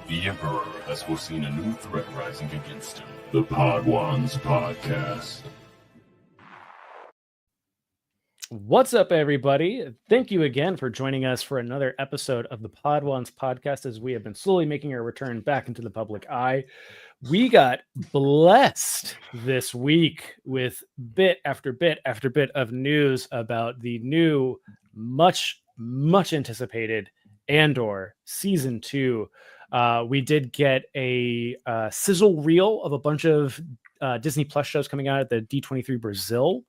The Emperor has foreseen a new threat rising against him. The Podwans Podcast. What's up, everybody? Thank you again for joining us for another episode of the Podwans Podcast as we have been slowly making our return back into the public eye. We got blessed this week with bit after bit after bit of news about the new, much anticipated Andor Season 2. We did get a sizzle reel of a bunch of Disney Plus shows coming out at the D23 Brazil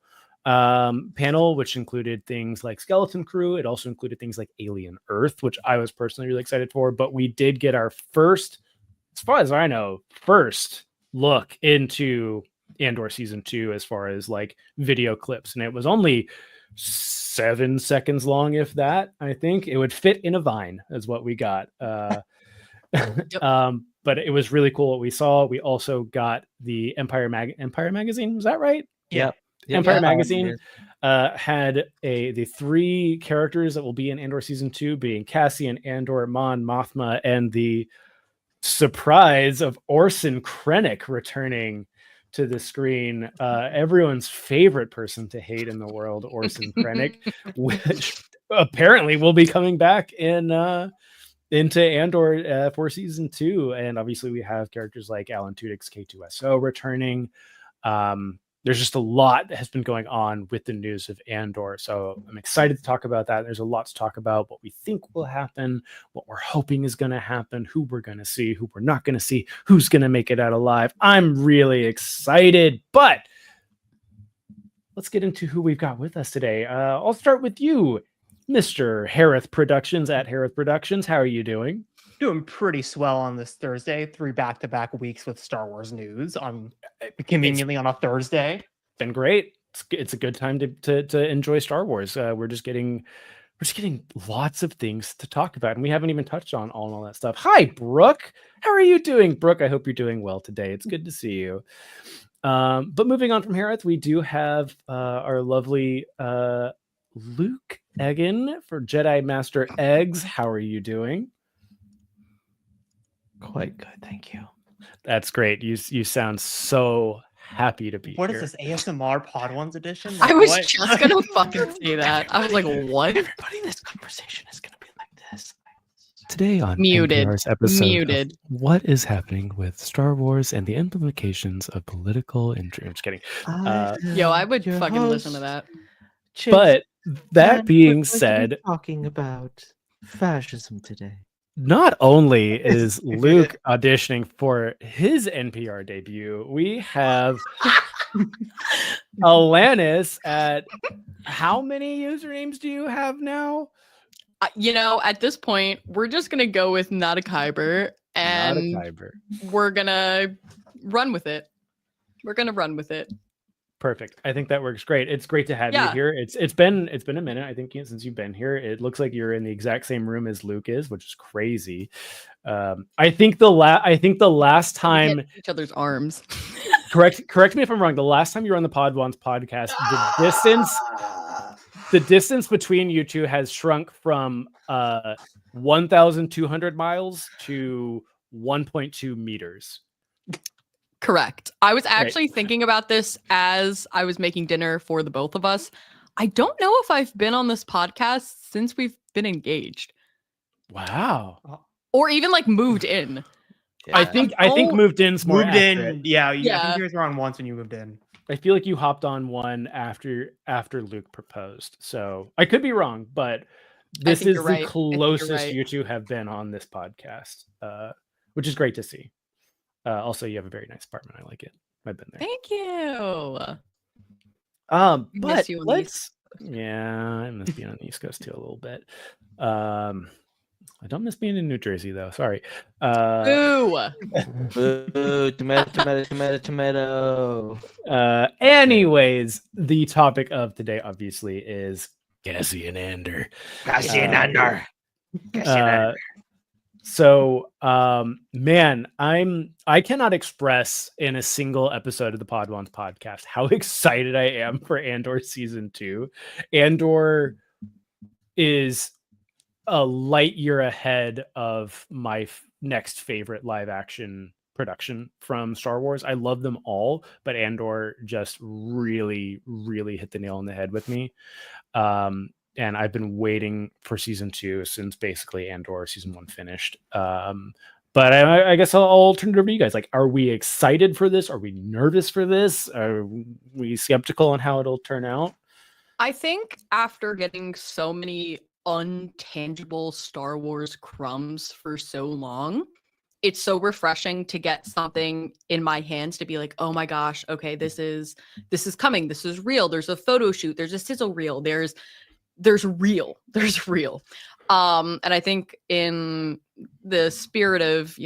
panel, which included things like Skeleton Crew. It also included things like Alien Earth, which I was personally really excited for. But we did get our first, as far as I know, first look into Andor Season 2 as far as like video clips. And it was only 7 seconds long, if that. I think it would fit in a vine is what we got. But it was really cool what we saw. We also got the Empire Magazine. Was that right? Yep. Empire Magazine had the 3 characters that will be in Andor Season 2 being Cassian, Andor, Mon Mothma, and the surprise of Orson Krennic returning to the screen. Everyone's favorite person to hate in the world, Orson Krennic, which apparently will be coming back into Andor for Season 2. And obviously we have characters like Alan Tudyk's K2SO returning. There's just a lot that has been going on with the news of Andor. So I'm excited to talk about that. There's a lot to talk about, what we think will happen, what we're hoping is going to happen, who we're going to see, who we're not going to see, who's going to make it out alive. I'm really excited, but let's get into who we've got with us today. I'll start with you, Mr. Harith Productions at Harith Productions. How are you doing? Doing pretty swell on this Thursday. 3 back-to-back weeks with Star Wars news on conveniently on a Thursday. Been great. It's a good time to enjoy Star Wars. We're just getting lots of things to talk about, and we haven't even touched on all that stuff. Hi, Brooke. How are you doing, Brooke? I hope you're doing well today. It's good to see you. But moving on from Harith, we do have our lovely Luke Egan for Jedi Master Eggs. How are you doing? Quite good, thank you. That's great. You sound so happy to be What here. is this, ASMR Podwans edition? I was What? just gonna fucking say that. I was like, what? Everybody, this conversation is gonna be like this. Today on Muted. NPR's episode Muted. of What is Happening with Star Wars and the Implications of Political Intrigue. I'm just kidding. Yo, I would fucking listen to that. But that being said, talking about fascism today. not only is Luke auditioning for his NPR debut, we have Alanis at how many usernames do you have now? At this point, we're just gonna go with Not a Kyber, and we're gonna run with it. Perfect. I think that works great. It's great to have you here. It's been a minute, I think, since you've been here. It looks like you're in the exact same room as Luke is, which is crazy. I think the last time each other's arms. correct me if I'm wrong. The last time you were on the Podwans podcast, the distance between you two has shrunk from 1,200 miles to 1.2 meters. Correct. I was actually thinking about this as I was making dinner for the both of us. I don't know if I've been on this podcast since we've been engaged. Wow. Or even like moved in. Yeah. I think moved in's more Moved accurate. in. Yeah. I Yeah. think you guys were on once when you moved in. I feel like you hopped on one after Luke proposed. So I could be wrong, but this is the closest you two have been on this podcast, which is great to see. Also, you have a very nice apartment. I like it. I've been there. Thank you. But you on the East I miss being on the East Coast too a little bit. I don't miss being in New Jersey though. Sorry. Ooh. Boo, tomato. Anyways, the topic of today obviously is Cassian Andor. So, man, I cannot express in a single episode of the Podwans podcast how excited I am for Andor season 2. Andor is a light year ahead of my next favorite live action production from Star Wars. I love them all, but Andor just really, really hit the nail on the head with me. And I've been waiting for season 2 since basically Andor season 1 finished. But I guess I'll turn it over to you guys. Like, are we excited for this? Are we nervous for this? Are we skeptical on how it'll turn out? I think after getting so many untangible Star Wars crumbs for so long, it's so refreshing to get something in my hands to be like, oh my gosh, okay, this is coming. This is real. There's a photo shoot. There's a sizzle reel. There's real. There's real. And I think in the spirit of,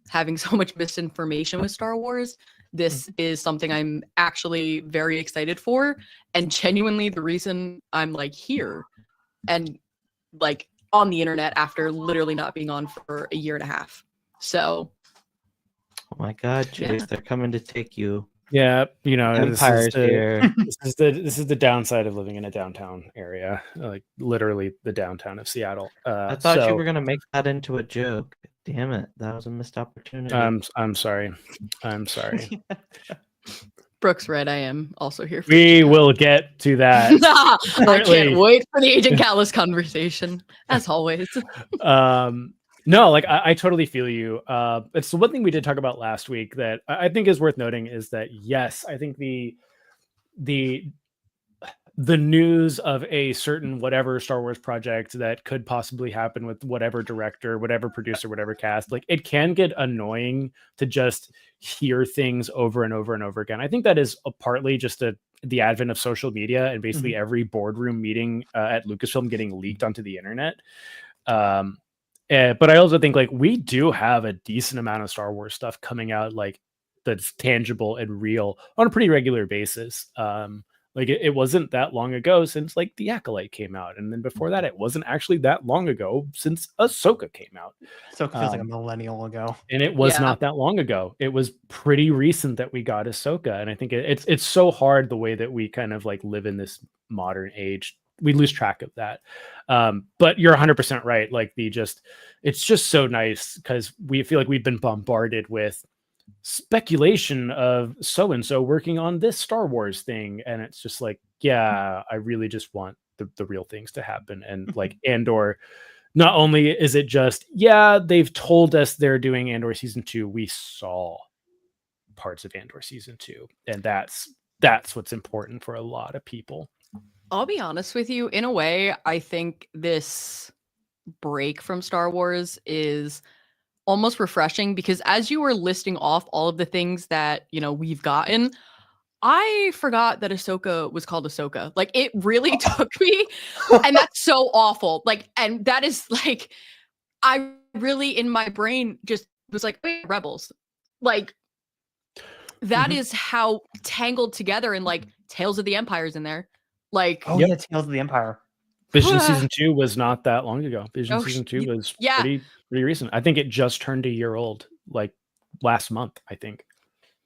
having so much misinformation with Star Wars, this is something I'm actually very excited for, and genuinely the reason I'm like here and like on the internet after literally not being on for a year and a half. So, oh my God, Chase, they're coming to take you. Yeah, Empire's here. This is the downside of living in a downtown area, like literally the downtown of Seattle. I thought you were gonna make that into a joke. Damn it, that was a missed opportunity. I'm sorry. Brooke's right. I am also here. We will get to that. I can't wait for the Agent Callus conversation, as always. No, like I totally feel you. It's the one thing we did talk about last week that I think is worth noting is that yes, I think the news of a certain whatever Star Wars project that could possibly happen with whatever director, whatever producer, whatever cast, like it can get annoying to just hear things over and over and over again. I think that is partly just the advent of social media and basically every boardroom meeting at Lucasfilm getting leaked onto the internet. But I also think like we do have a decent amount of Star Wars stuff coming out like that's tangible and real on a pretty regular basis. Like it wasn't that long ago since like The Acolyte came out, and then before that, it wasn't actually that long ago since Ahsoka came out. So it feels like a millennial ago, and it was not that long ago. It was pretty recent that we got Ahsoka, and I think it's so hard the way that we kind of like live in this modern age. We lose track of that. But you're 100% right. Like it's just so nice because we feel like we've been bombarded with speculation of so-and-so working on this Star Wars thing. And it's just like, yeah, I really just want the real things to happen. And like Andor, not only is it just, they've told us they're doing Andor season 2. We saw parts of Andor season 2. And that's what's important for a lot of people. I'll be honest with you. In a way, I think this break from Star Wars is almost refreshing because as you were listing off all of the things that, we've gotten, I forgot that Ahsoka was called Ahsoka. Like it really took me, and that's so awful. Like, and that is like, I really in my brain just was like, wait, Rebels. Like that is how tangled together, and like Tales of the Empire's in there. Like, yeah, Tales of the Empire. Vision season 2 was not that long ago. Vision season 2 was pretty recent. I think it just turned a year old, like last month, I think.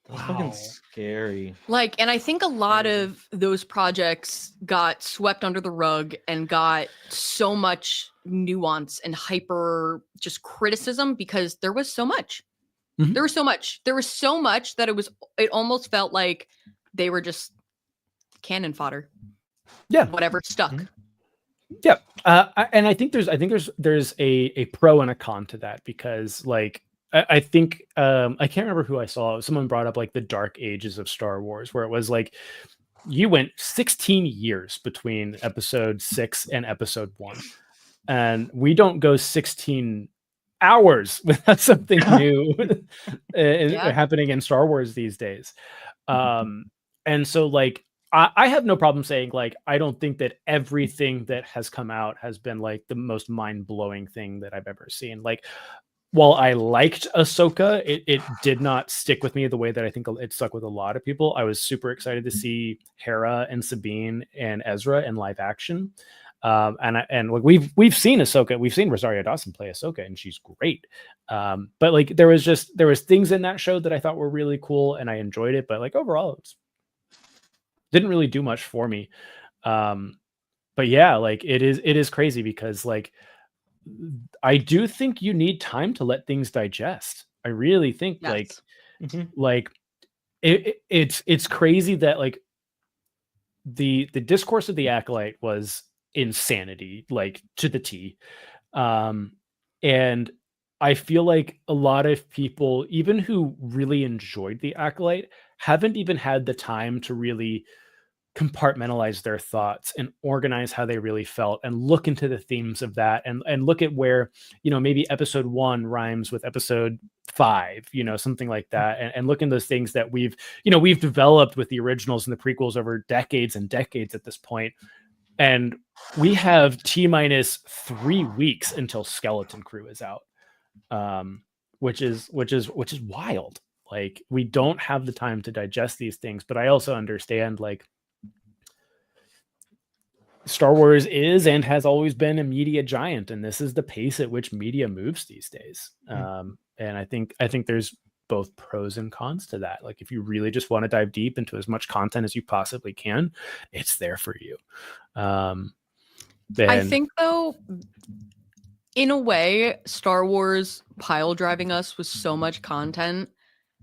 That's fucking scary. Like, and I think a lot of those projects got swept under the rug and got so much nuance and hyper just criticism because there was so much. There was so much. There was so much that it almost felt like they were just cannon fodder. Yeah. Whatever stuck. Yeah. And I think there's a pro and a con to that because like I think I can't remember who I saw. Someone brought up like the dark ages of Star Wars, where it was like you went 16 years between episode 6 and episode 1. And we don't go 16 hours without something new happening in Star Wars these days. And so like I have no problem saying like I don't think that everything that has come out has been like the most mind-blowing thing that I've ever seen. Like while I liked Ahsoka, it did not stick with me the way that I think it stuck with a lot of people. I was super excited to see Hera and Sabine and Ezra in live action. And like we've seen Ahsoka, we've seen Rosario Dawson play Ahsoka, and she's great. But like there was things in that show that I thought were really cool, and I enjoyed it. But like overall, it didn't really do much for me. But yeah, like it is crazy because like I do think you need time to let things digest. I really think Yes. like it's crazy that like the discourse of the Acolyte was insanity, like to the T. And I feel like a lot of people, even who really enjoyed the Acolyte, haven't even had the time to really compartmentalize their thoughts and organize how they really felt and look into the themes of that and look at where, you know, maybe episode 1 rhymes with episode 5, you know, something like that, and look in those things that we've developed with the originals and the prequels over decades and decades at this point. And we have T-minus 3 weeks until Skeleton Crew is out, which is wild. Like, we don't have the time to digest these things, but I also understand, like, Star Wars is and has always been a media giant, and this is the pace at which media moves these days. And I think there's both pros and cons to that. Like, if you really just want to dive deep into as much content as you possibly can, it's there for you. I think, though, in a way, Star Wars pile driving us with so much content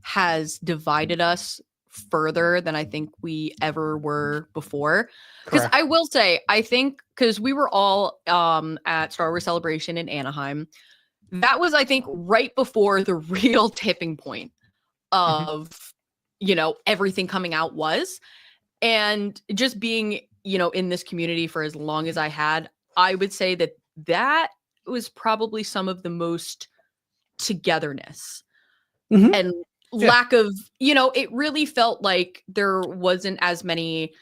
has divided us further than I think we ever were before. Because I will say, I think, because we were all at Star Wars Celebration in Anaheim, that was, I think, right before the real tipping point of, you know, everything coming out was. And just being, you know, in this community for as long as I had, I would say that that was probably some of the most togetherness and lack of, you know, it really felt like there wasn't as many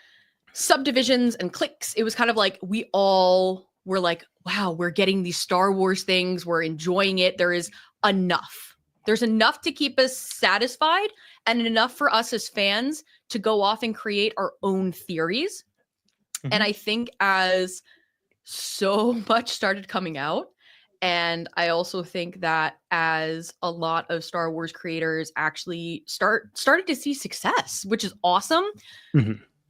subdivisions and cliques. It was kind of like we all were like, wow, we're getting these Star Wars things, we're enjoying it. There is enough. There's enough to keep us satisfied and enough for us as fans to go off and create our own theories. And I think as so much started coming out, and I also think that as a lot of Star Wars creators actually started to see success, which is awesome,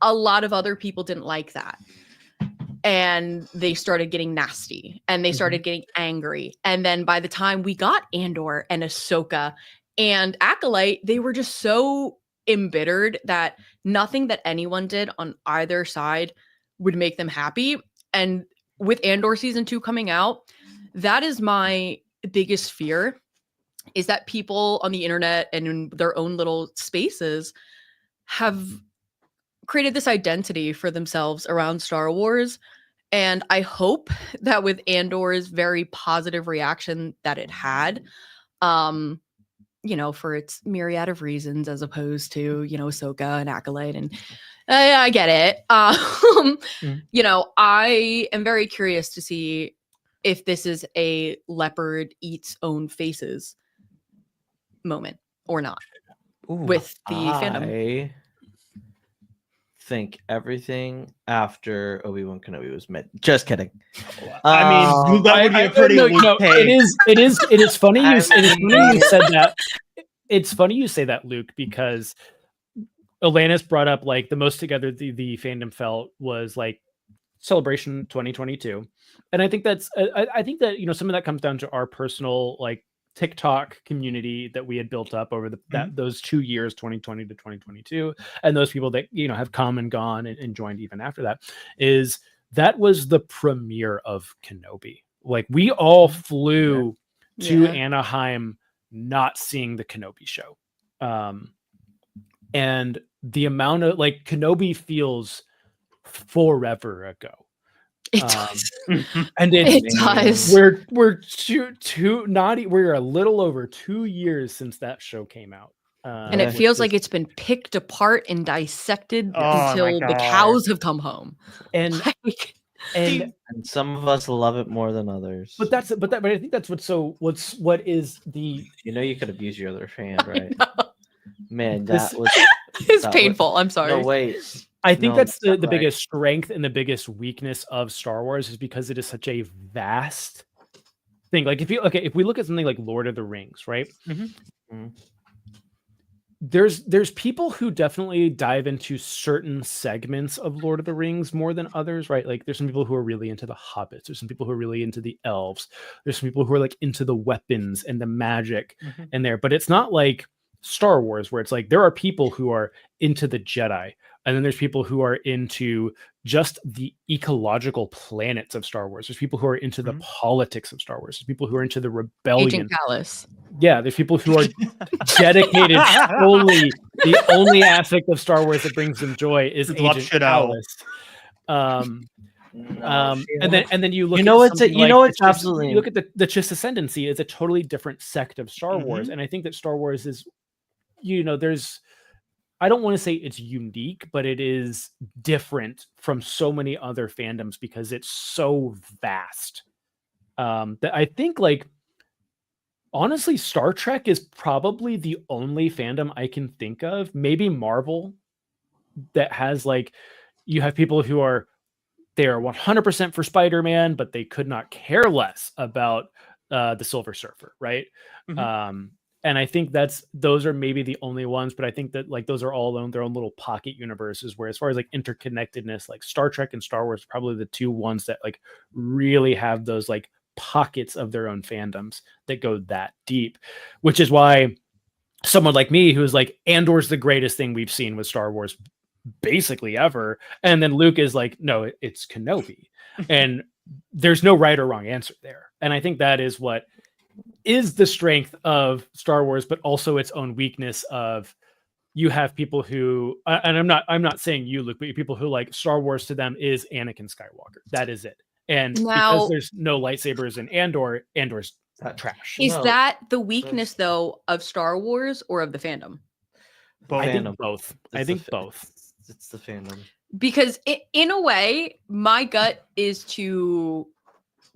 a lot of other people didn't like that. And they started getting nasty and they started getting angry. And then by the time we got Andor and Ahsoka and Acolyte, they were just so embittered that nothing that anyone did on either side would make them happy. And with Andor season 2 coming out, that is my biggest fear, is that people on the internet and in their own little spaces have created this identity for themselves around Star Wars. And I hope that with Andor's very positive reaction that it had, you know, for its myriad of reasons, as opposed to, you know, Ahsoka and Acolyte, and I get it. You know, I am very curious to see if this is a leopard eats own faces moment or not with the fandom. I think everything after Obi-Wan Kenobi was mid. Just kidding. I mean, that would be a pretty no, it is funny you said that. It's funny you say that, Luke, because Alanis brought up, like, the most together the fandom felt was like Celebration 2022. And I think that's I think that, you know, some of that comes down to our personal, like, TikTok community that we had built up over those 2 years, 2020 to 2022, and those people that, you know, have come and gone and joined even after that. Is that was the premiere of Kenobi. Like, we all flew to Anaheim not seeing the Kenobi show. And the amount of, like, Kenobi feels forever ago. It does. And it does. We're a little over 2 years since that show came out. And it feels like it's been picked apart and dissected until the cows have come home. And and some of us love it more than others. But I think that's what is the, you know, you could have used your other hand, right? Man, it's painful. I'm sorry. No, wait. I think that's the biggest strength and the biggest weakness of Star Wars, is because it is such a vast thing. Like, if we look at something like Lord of the Rings, right? there's people who definitely dive into certain segments of Lord of the Rings more than others, right? Like there's some people who are really into the hobbits, there's some people who are really into the elves, there's some people who are like into the weapons and the magic in there, but it's not like Star Wars where it's like there are people who are into the Jedi, and then there's people who are into just the ecological planets of Star Wars. There's people who are into the politics of Star Wars. There's people who are into the rebellion. Agent Callus. Yeah, there's people who are dedicated solely. The only aspect of Star Wars that brings them joy is Agent Callus. And then you look. Absolutely. You look at the Chiss Ascendancy is a totally different sect of Star Wars, and I think that Star Wars is, there's. I don't want to say it's unique, but it is different from so many other fandoms because it's so vast. That I think, like, honestly, Star Trek is probably the only fandom I can think of, maybe Marvel, that has like, you have people who are 100% for Spider-Man, but they could not care less about the Silver Surfer, right? And I think those are maybe the only ones, but I think that like those are all their own little pocket universes, where as far as like interconnectedness, like Star Trek and Star Wars are probably the two ones that like really have those like pockets of their own fandoms that go that deep, which is why someone like me who's like, Andor's the greatest thing we've seen with Star Wars basically ever, and then Luke is like, no, it's Kenobi. And there's no right or wrong answer there, and I think that is what is the strength of Star Wars, but also its own weakness of, you have people who, and I'm not saying you, Luke, but people who like Star Wars to them is Anakin Skywalker. That is it. And because there's no lightsabers in Andor's trash. Is that the weakness though of Star Wars or of the fandom? I think both. It's the fandom. Because in a way, my gut is to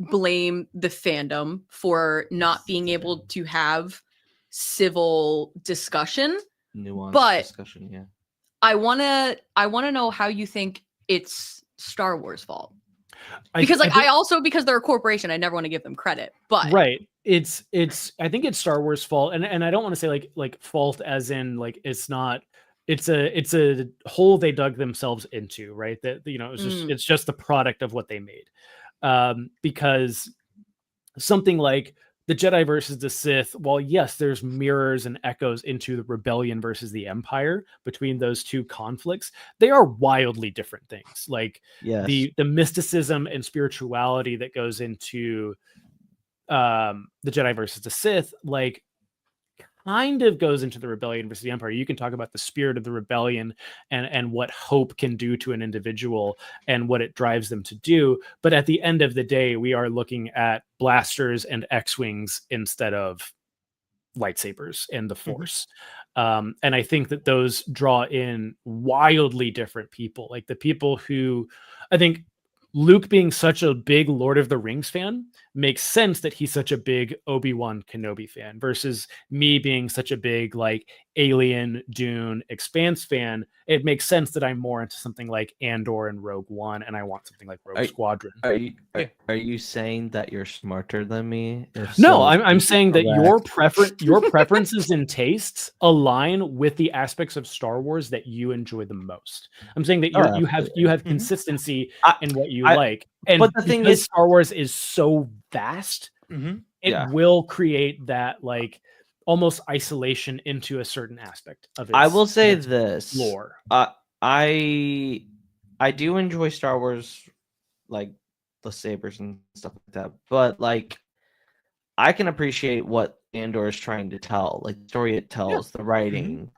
blame the fandom for not being able to have civil discussion, nuanced discussion. Yeah, I wanna know how you think it's Star Wars' fault. Because because they're a corporation, I never want to give them credit. But right, I think it's Star Wars' fault, and I don't want to say like fault as in like it's not. It's a hole they dug themselves into, right? That it's just the product of what they made. Because something like the Jedi versus the Sith, while yes, there's mirrors and echoes into the rebellion versus the Empire between those two conflicts, they are wildly different things. Like the mysticism and spirituality that goes into the Jedi versus the Sith, like kind of goes into the rebellion versus the Empire. You can talk about the spirit of the rebellion and what hope can do to an individual and what it drives them to do. But at the end of the day, we are looking at blasters and X-Wings instead of lightsabers and the Force. And I think that those draw in wildly different people. Like the people who, I think Luke being such a big Lord of the Rings fan makes sense that he's such a big Obi-Wan Kenobi fan versus me being such a big like Alien, Dune, Expanse fan. It makes sense that I'm more into something like Andor and Rogue One, and I want something like Rogue Squadron. Are you saying that you're smarter than me? No, I'm saying that your preferences and tastes align with the aspects of Star Wars that you enjoy the most. I'm saying that you have consistency in what you like. And but the thing is, Star Wars is so vast, it will create that like almost isolation into a certain aspect of it. I will say this lore. I do enjoy Star Wars, like the sabers and stuff like that, but like I can appreciate what Andor is trying to tell, like the story it tells, the writing.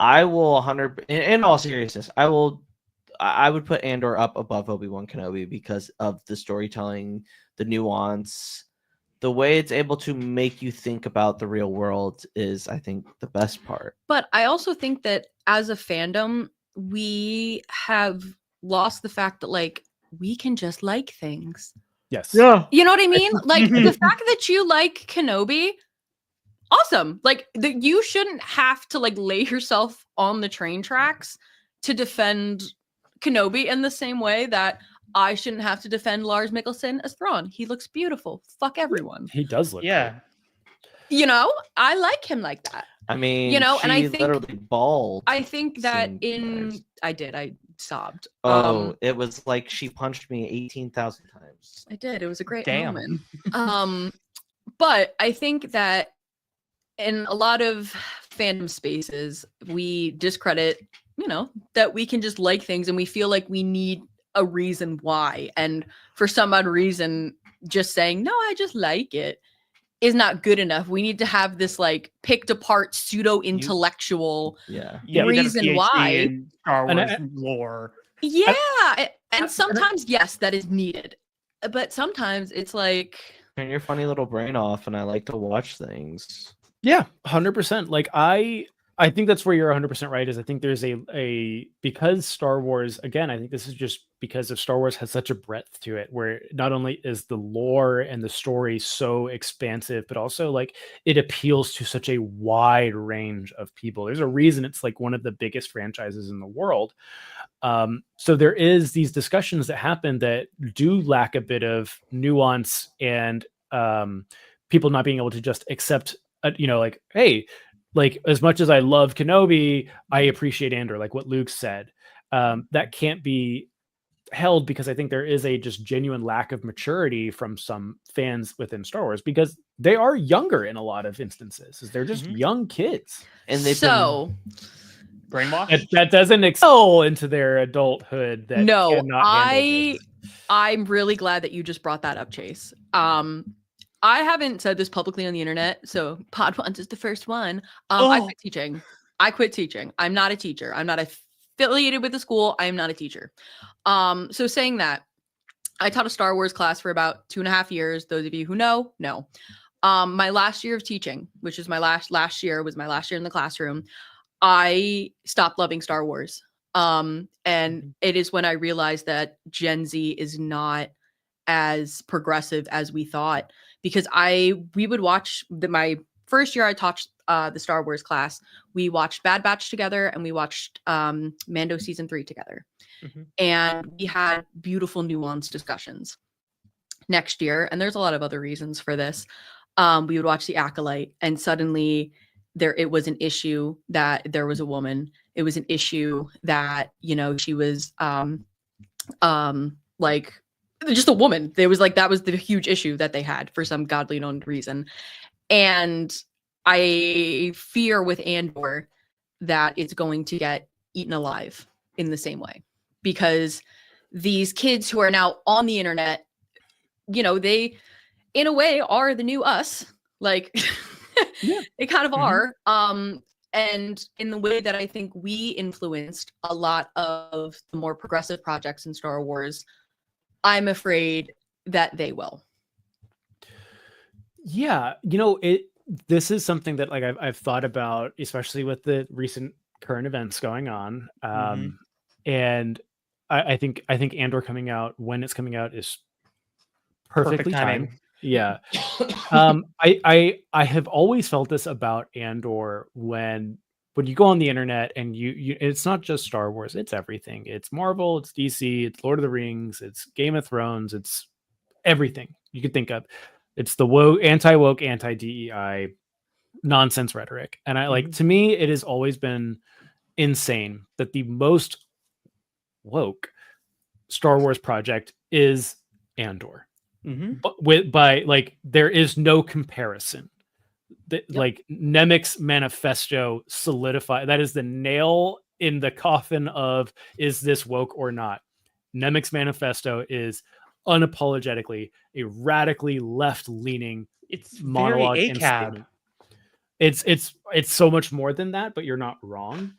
I will in all seriousness, I would put Andor up above Obi-Wan Kenobi because of the storytelling, the nuance, the way it's able to make you think about the real world is, I think, the best part. But I also think that as a fandom, we have lost the fact that like we can just like things. Yes. Yeah. You know what I mean? Like the fact that you like Kenobi, awesome. Like you shouldn't have to like lay yourself on the train tracks to defend Kenobi in the same way that I shouldn't have to defend Lars Mikkelsen as Thrawn. He looks beautiful. Fuck everyone. He does look good. You know, I like him like that. I mean, You know, she and I think literally bawled. I think that seeing Rise. I sobbed. Oh, it was like she punched me 18,000 times. I did. It was a great Damn. moment. But I think that in a lot of fandom spaces, we discredit, you know, that we can just like things and we feel like we need a reason why. And for some odd reason, just saying, no, I just like it is not good enough. We need to have this like picked apart pseudo intellectual Yeah. You need to have a reason PhD why. in Star And Wars lore. Yeah. And sometimes, yes, that is needed. But sometimes it's like, Turn your funny little brain off, and I like to watch things. Yeah, 100%. Like I think that's where you're 100% right. Is I think there's a because Star Wars, again, I think this is just because of Star Wars has such a breadth to it, where not only is the lore and the story so expansive, but also like it appeals to such a wide range of people. There's a reason it's like one of the biggest franchises in the world. So there is these discussions that happen that do lack a bit of nuance and people not being able to just accept, you know, like, hey, like as much as I love Kenobi, I appreciate Andor, like what Luke said. That can't be held because I think there is a just genuine lack of maturity from some fans within Star Wars because they are younger in a lot of instances. They're just young kids. And they've so Brainwash? That doesn't excel into their adulthood. That no, cannot handle this. I'm really glad that you just brought that up, Chase. I haven't said this publicly on the internet, so Pod Ones is the first one. I quit teaching. I'm not a teacher. I'm not affiliated with the school. I am not a teacher. So saying that, I taught a Star Wars class for about 2.5 years. Those of you who know. My last year of teaching, which is my last year, was my last year in the classroom. I stopped loving Star Wars. And it is when I realized that Gen Z is not as progressive as we thought, because we would watch my first year I taught the Star Wars class, we watched Bad Batch together and we watched Mando season 3 together. And we had beautiful nuanced discussions. Next year, and there's a lot of other reasons for this, we would watch The Acolyte, and suddenly it was an issue that there was a woman. It was an issue that, you know, she was like just a woman. There was like, that was the huge issue that they had for some godly known reason. And I fear with Andor that it's going to get eaten alive in the same way, because these kids who are now on the internet, you know, they in a way are the new us. Like they kind of are. And in the way that I think we influenced a lot of the more progressive projects in Star Wars, I'm afraid that they will. Yeah, you know, this is something that like I've thought about, especially with the recent current events going on. And I think Andor coming out when it's coming out is perfectly timed. Yeah. I have always felt this about Andor when you go on the internet and you it's not just Star Wars, it's everything. It's Marvel, it's DC, it's Lord of the Rings, it's Game of Thrones, it's everything you could think of. It's the anti-woke, anti-DEI nonsense rhetoric. And I like, to me, it has always been insane that the most woke Star Wars project is Andor. But by like, there is no comparison. Like Nemec's manifesto solidify that is the nail in the coffin of, is this woke or not? Nemec's manifesto is unapologetically a radically left-leaning monologue and statement. It's so much more than that, but you're not wrong.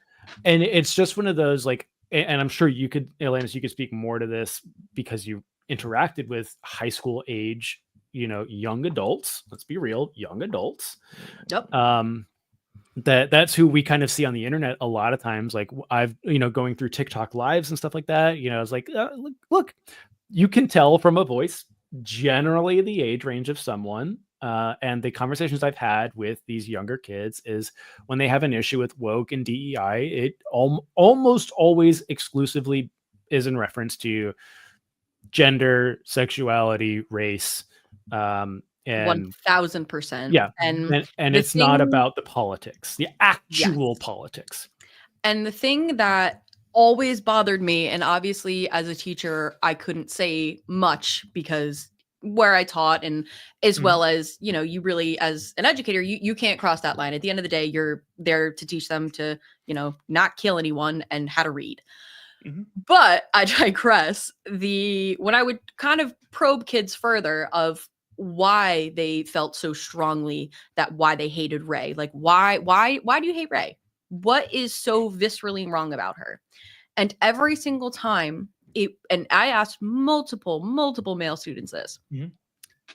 And it's just one of those like, and I'm sure you could, Alanis, you could speak more to this because you interacted with high school age, you know, young adults. Let's be real, young adults. That's who we kind of see on the internet a lot of times. Like I've, you know, going through TikTok lives and stuff like that, you know, it's like, look, you can tell from a voice generally the age range of someone. And the conversations I've had with these younger kids is when they have an issue with woke and DEI, it almost always exclusively is in reference to gender, sexuality, race, And 1000%. yeah, And and the it's not thing- about the politics, the actual politics. And the thing that always bothered me, and obviously as a teacher, I couldn't say much because where I taught, and as well as, you know, you really, as an educator, you can't cross that line. At the end of the day, you're there to teach them to, you know, not kill anyone and how to read. But I digress. When I would kind of probe kids further of why they felt so strongly that why they hated Rey, like why do you hate Rey? What is so viscerally wrong about her? And every single time and I asked multiple male students this,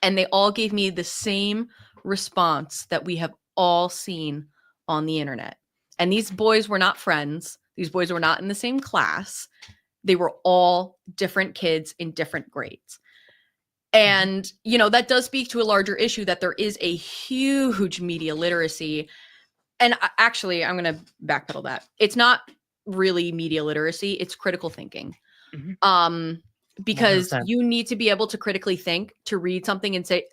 and they all gave me the same response that we have all seen on the internet. And these boys were not friends. These boys were not in the same class. They were all different kids in different grades. And, you know, that does speak to a larger issue that there is a huge media literacy. And actually, I'm going to backpedal that. It's not really media literacy. It's critical thinking. Because 100%. you need to be able to critically think, to read something and say,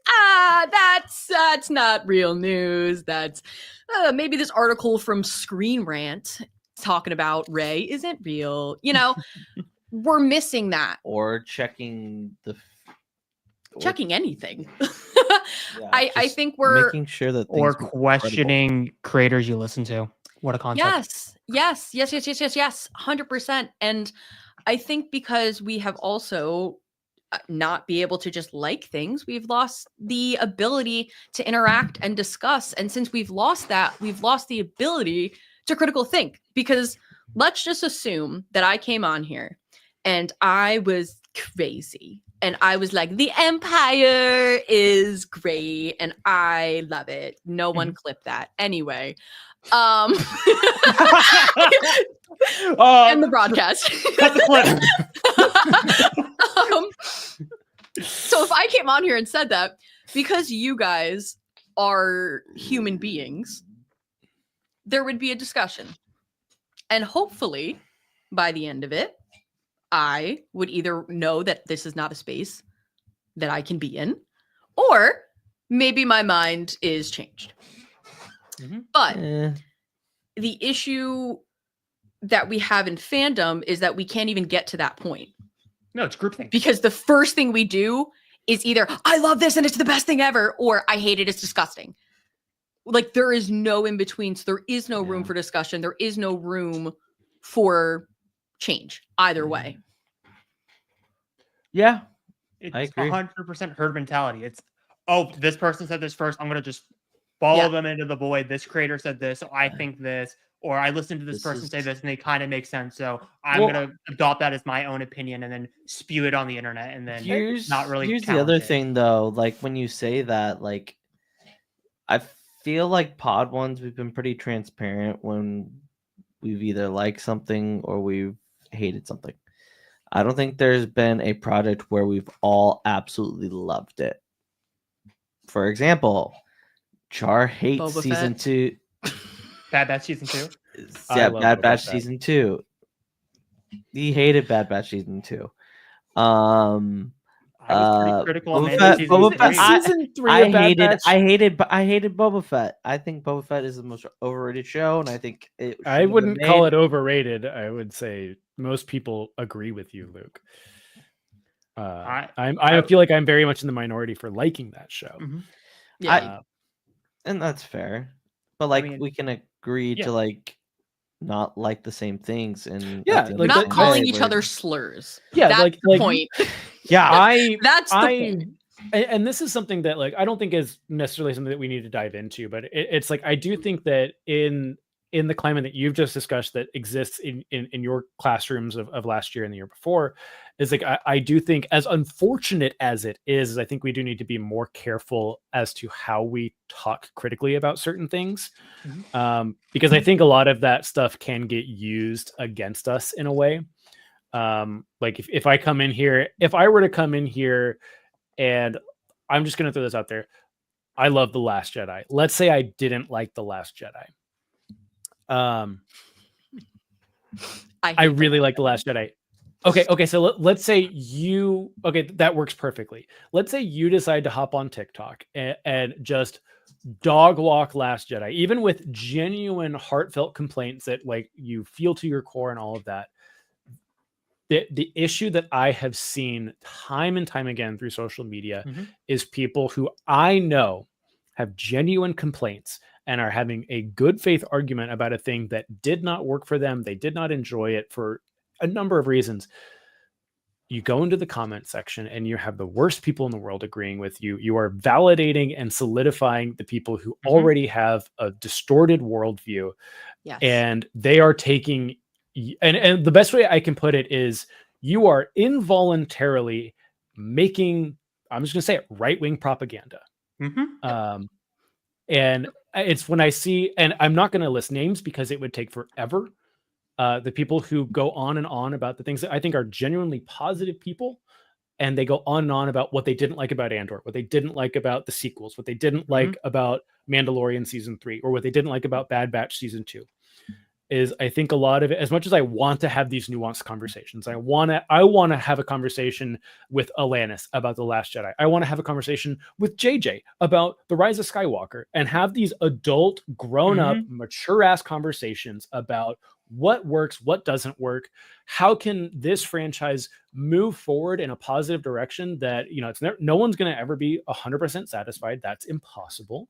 that's not real news. That's maybe this article from Screen Rant talking about Rey isn't real. You know, we're missing that. Or checking Checking anything. Yeah, I think we're making sure that Or things are questioning creators you listen to. What a concept. yes, 100%. And I think because we have also not be able to just like things, we've lost the ability to interact and discuss. And since we've lost that, we've lost the ability to critical think. Because let's just assume that I came on here and I was crazy. And I was like, the Empire is great and I love it. No one clipped that. Anyway. And the broadcast. Cut the clip. So if I came on here and said that, because you guys are human beings, there would be a discussion. And hopefully, by the end of it, I would either know that this is not a space that I can be in, or maybe my mind is changed. But the issue that we have in fandom is that we can't even get to that point. No, it's groupthink. Because the first thing we do is either, I love this and it's the best thing ever, or I hate it, it's disgusting. Like, there is no in between. So there is no room for discussion. There is no room for change either way. Yeah, It's I agree. 100% herd mentality. It's, oh, this person said this first, I'm going to just follow them into the void. This creator said this, so I think this, or I listened to this person say this and they kind of make sense, so I'm going to adopt that as my own opinion and then spew it on the internet and then not really Here's the challenge other it. thing though, like when you say that, like I feel like Pod Ones, we've been pretty transparent when we've either liked something or we've hated something. I don't think there's been a project where we've all absolutely loved it. For example, Char hates Boba season Fett. 2. Bad Batch season 2. Yeah, love Bad Boba Batch Fett. season 2. He hated Bad Batch season 2. I was pretty critical on Boba the end Fett- of Boba season Fett- 3. Season 3 I of Bad hated Batch, I hated Boba Fett. I think Boba Fett is the most overrated show, and I think it should I have been wouldn't call made. it overrated. I would say most people agree with you, Luke. I feel like I'm very much in the minority for liking that show. Yeah. And that's fair. But like mean, we can agree yeah. to like not like the same things and Yeah, at the end like of Not the calling day, each we're- other slurs. Yeah, That's like- the like- point. Yeah, That's the point. And this is something that like I don't think is necessarily something that we need to dive into, but it's like I do think that in the climate that you've just discussed that exists in your classrooms of last year and the year before, is like I do think, as unfortunate as it is, I think we do need to be more careful as to how we talk critically about certain things, because I think a lot of that stuff can get used against us in a way. Like if I come in here, if I were to come in here, and I'm just going to throw this out there, I love The Last Jedi. Let's say I didn't like The Last Jedi. I really like The Last Jedi. Okay. So let's say that works perfectly. Let's say you decide to hop on TikTok and just dog walk Last Jedi, even with genuine heartfelt complaints that like you feel to your core and all of that. The issue that I have seen time and time again through social media is people who I know have genuine complaints and are having a good faith argument about a thing that did not work for them. They did not enjoy it for a number of reasons. You go into the comment section and you have the worst people in the world agreeing with you. You are validating and solidifying the people who already have a distorted worldview. Yes. And they are taking, and the best way I can put it is you are involuntarily making, I'm just going to say it, right-wing propaganda. And it's when I see, and I'm not going to list names because it would take forever. The people who go on and on about the things that I think are genuinely positive people, and they go on and on about what they didn't like about Andor, what they didn't like about the sequels, what they didn't like about Mandalorian season 3, or what they didn't like about Bad Batch season 2. Is I think a lot of it, as much as I want to have these nuanced conversations, I want to have a conversation with Alanis about The Last Jedi. I want to have a conversation with JJ about The Rise of Skywalker and have these adult, grown up, mature ass conversations about what works, what doesn't work. How can this franchise move forward in a positive direction that, it's no one's going to ever be 100% satisfied. That's impossible.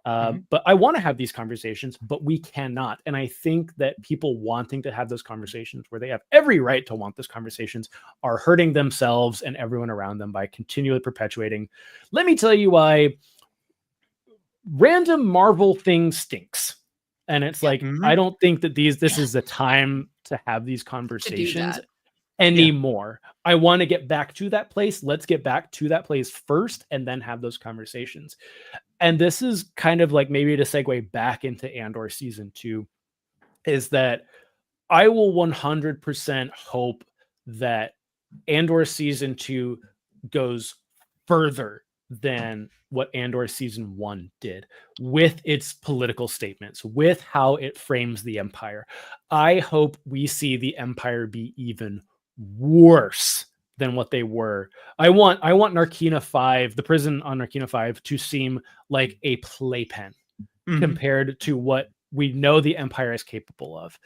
But I want to have these conversations, but we cannot. And I think that people wanting to have those conversations where they have every right to want those conversations are hurting themselves and everyone around them by continually perpetuating. Let me tell you why random Marvel thing stinks. And it's like, I don't think that this is the time to have these conversations anymore. I want to get back to that place. Let's get back to that place first and then have those conversations. And this is kind of like maybe to segue back into Andor season 2 is that I will 100% hope that Andor season 2 goes further than what Andor season 1 did with its political statements, with how it frames the Empire. I hope we see the Empire be even worse than what they were. I want Narkina 5, the prison on Narkina 5, to seem like a playpen compared to what we know the Empire is capable of.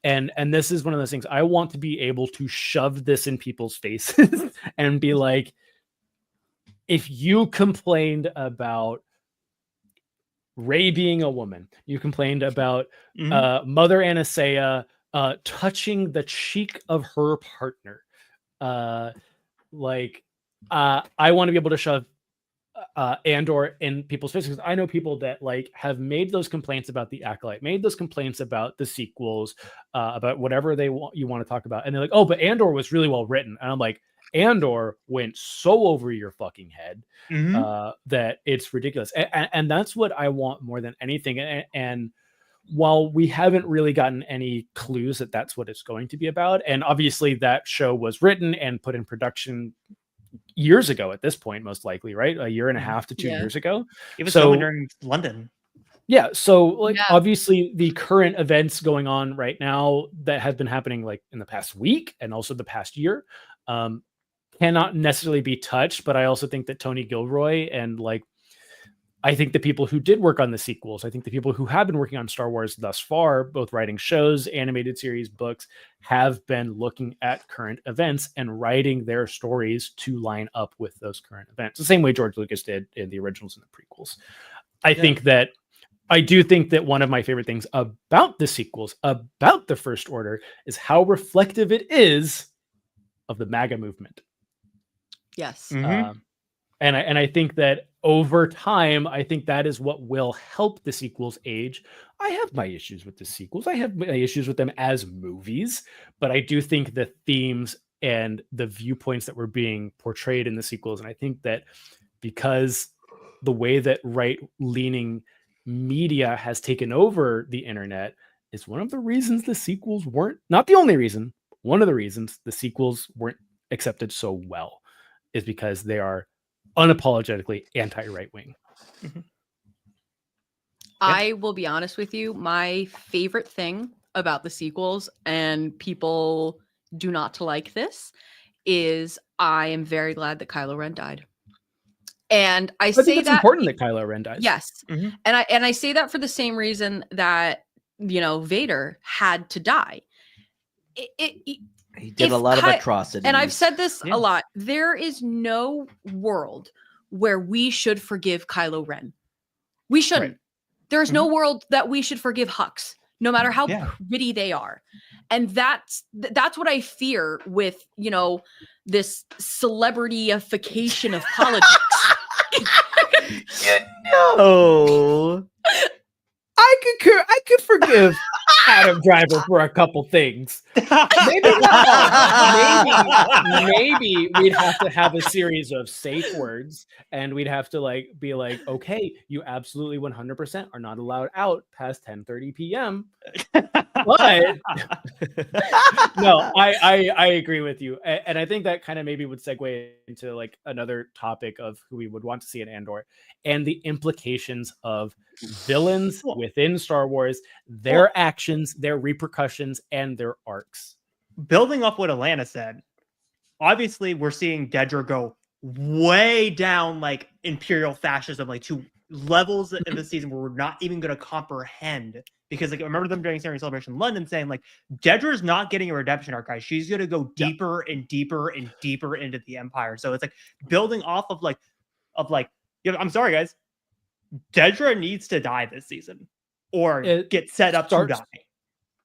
And this is one of those things. I want to be able to shove this in people's faces and be like, if you complained about Rey being a woman, you complained about Mother Anastasia touching the cheek of her partner, I want to be able to shove Andor in people's faces, because I know people that like have made those complaints about the Acolyte, made those complaints about the sequels, about whatever you want to talk about, and they're like, oh, but Andor was really well written, and I'm like, Andor went so over your fucking head that it's ridiculous, and that's what I want more than anything. And while we haven't really gotten any clues that that's what it's going to be about, and obviously that show was written and put in production years ago at this point, most likely, right? A year and a half to 2 years ago. It was filming during London. Yeah. So obviously the current events going on right now that have been happening like in the past week and also the past year cannot necessarily be touched. But I also think that Tony Gilroy and I think the people who did work on the sequels, I think the people who have been working on Star Wars thus far, both writing shows, animated series, books, have been looking at current events and writing their stories to line up with those current events. The same way George Lucas did in the originals and the prequels. I do think that one of my favorite things about the sequels, about the First Order, is how reflective it is of the MAGA movement. Yes. And I think that over time, I think that is what will help the sequels age. I have my issues with the sequels. I have my issues with them as movies, but I do think the themes and the viewpoints that were being portrayed in the sequels, and I think that because the way that right-leaning media has taken over the internet is one of the reasons the sequels weren't, not the only reason, one of the reasons the sequels weren't accepted so well is because they are unapologetically anti-right wing. I will be honest with you. My favorite thing about the sequels, and people do not like this is I am very glad that Kylo Ren died. And I think say it's that important that Kylo Ren dies. Yes. Mhm. And I say that for the same reason that, Vader had to die. He did a If lot of Ky- atrocities. And I've said this Yeah. a lot. There is no world where we should forgive Kylo Ren. We shouldn't. There's no world that we should forgive Hux, no matter how Yeah. pretty they are. And that's what I fear with, this celebrityification of politics. No. I could forgive Adam Driver for a couple things. Maybe not all. Maybe we'd have to have a series of safe words, and we'd have to be like, okay, you absolutely 100% are not allowed out past 10:30 p.m. But no, I agree with you, and I think that kind of maybe would segue into another topic of who we would want to see in Andor, and the implications of villains within Star Wars, their actions, their repercussions, and their arcs. Building off what Alana said, obviously we're seeing Dedra go way down imperial fascism, to levels in the season where we're not even going to comprehend. Because I remember them during Series Celebration in London saying Dedra's not getting a redemption arc, guys. She's going to go deeper and deeper and deeper into the Empire. So it's building off of I'm sorry, guys. Dedra needs to die this season or get set up to die.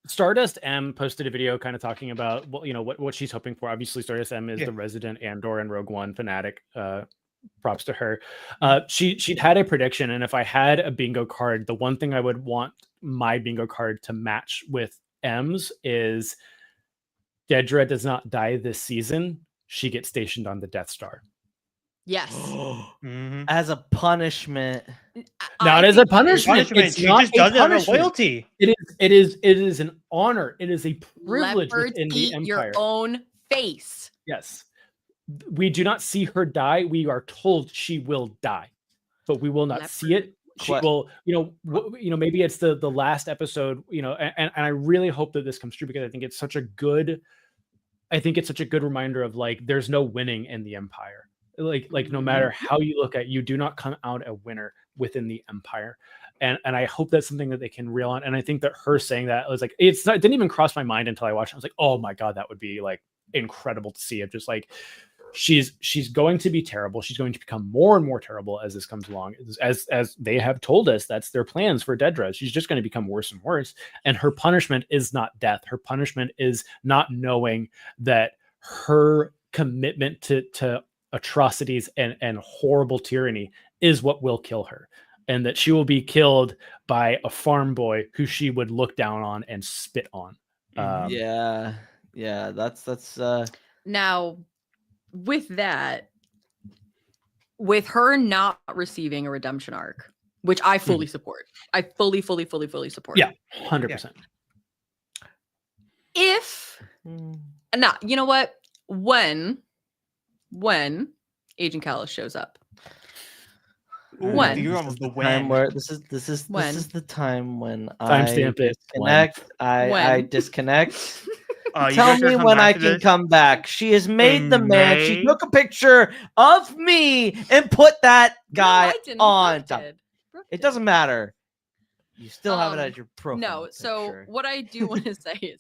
Stardust M posted a video kind of talking about what she's hoping for. Obviously, Stardust M is the resident Andor and Rogue One fanatic. Props to her. She'd had a prediction, and if I had a bingo card, the one thing I would want my bingo card to match with M's is Dedra does not die this season. She gets stationed on the Death Star. Yes. As a punishment. Not as a punishment. It's she not just does it out of punishment. loyalty. It is an honor. It is a privilege within the Empire. Your own face. Yes. We do not see her die. We are told she will die, but we will not see it. She will, maybe it's the last episode, and I really hope that this comes true, because I think it's such a good reminder of there's no winning in the Empire. No matter how you look at it, you do not come out a winner within the Empire. And I hope that's something that they can reel on. And I think that her saying that was it didn't even cross my mind until I watched it. I was like, oh my God, that would be incredible to see. Of just she's going to be terrible. She's going to become more and more terrible as this comes along. As they have told us, that's their plans for Dedra. She's just going to become worse and worse. And her punishment is not death. Her punishment is not knowing that her commitment to atrocities and horrible tyranny is what will kill her, and that she will be killed by a farm boy who she would look down on and spit on. That's Now, with that, with her not receiving a redemption arc, which I fully support. I fully support. Yeah, 100%. If now, you know what? When Agent Callus shows up. When You're almost the time when. where this is the time when Timestamp it. I disconnect. You Tell guys are me coming when back I to can this? come back. She has made the In man. She May? took a picture of me and put that guy No, I didn't. on Brooke top. did. Brooke It did. doesn't matter. You still have it as your profile. No, so picture. what I do want to say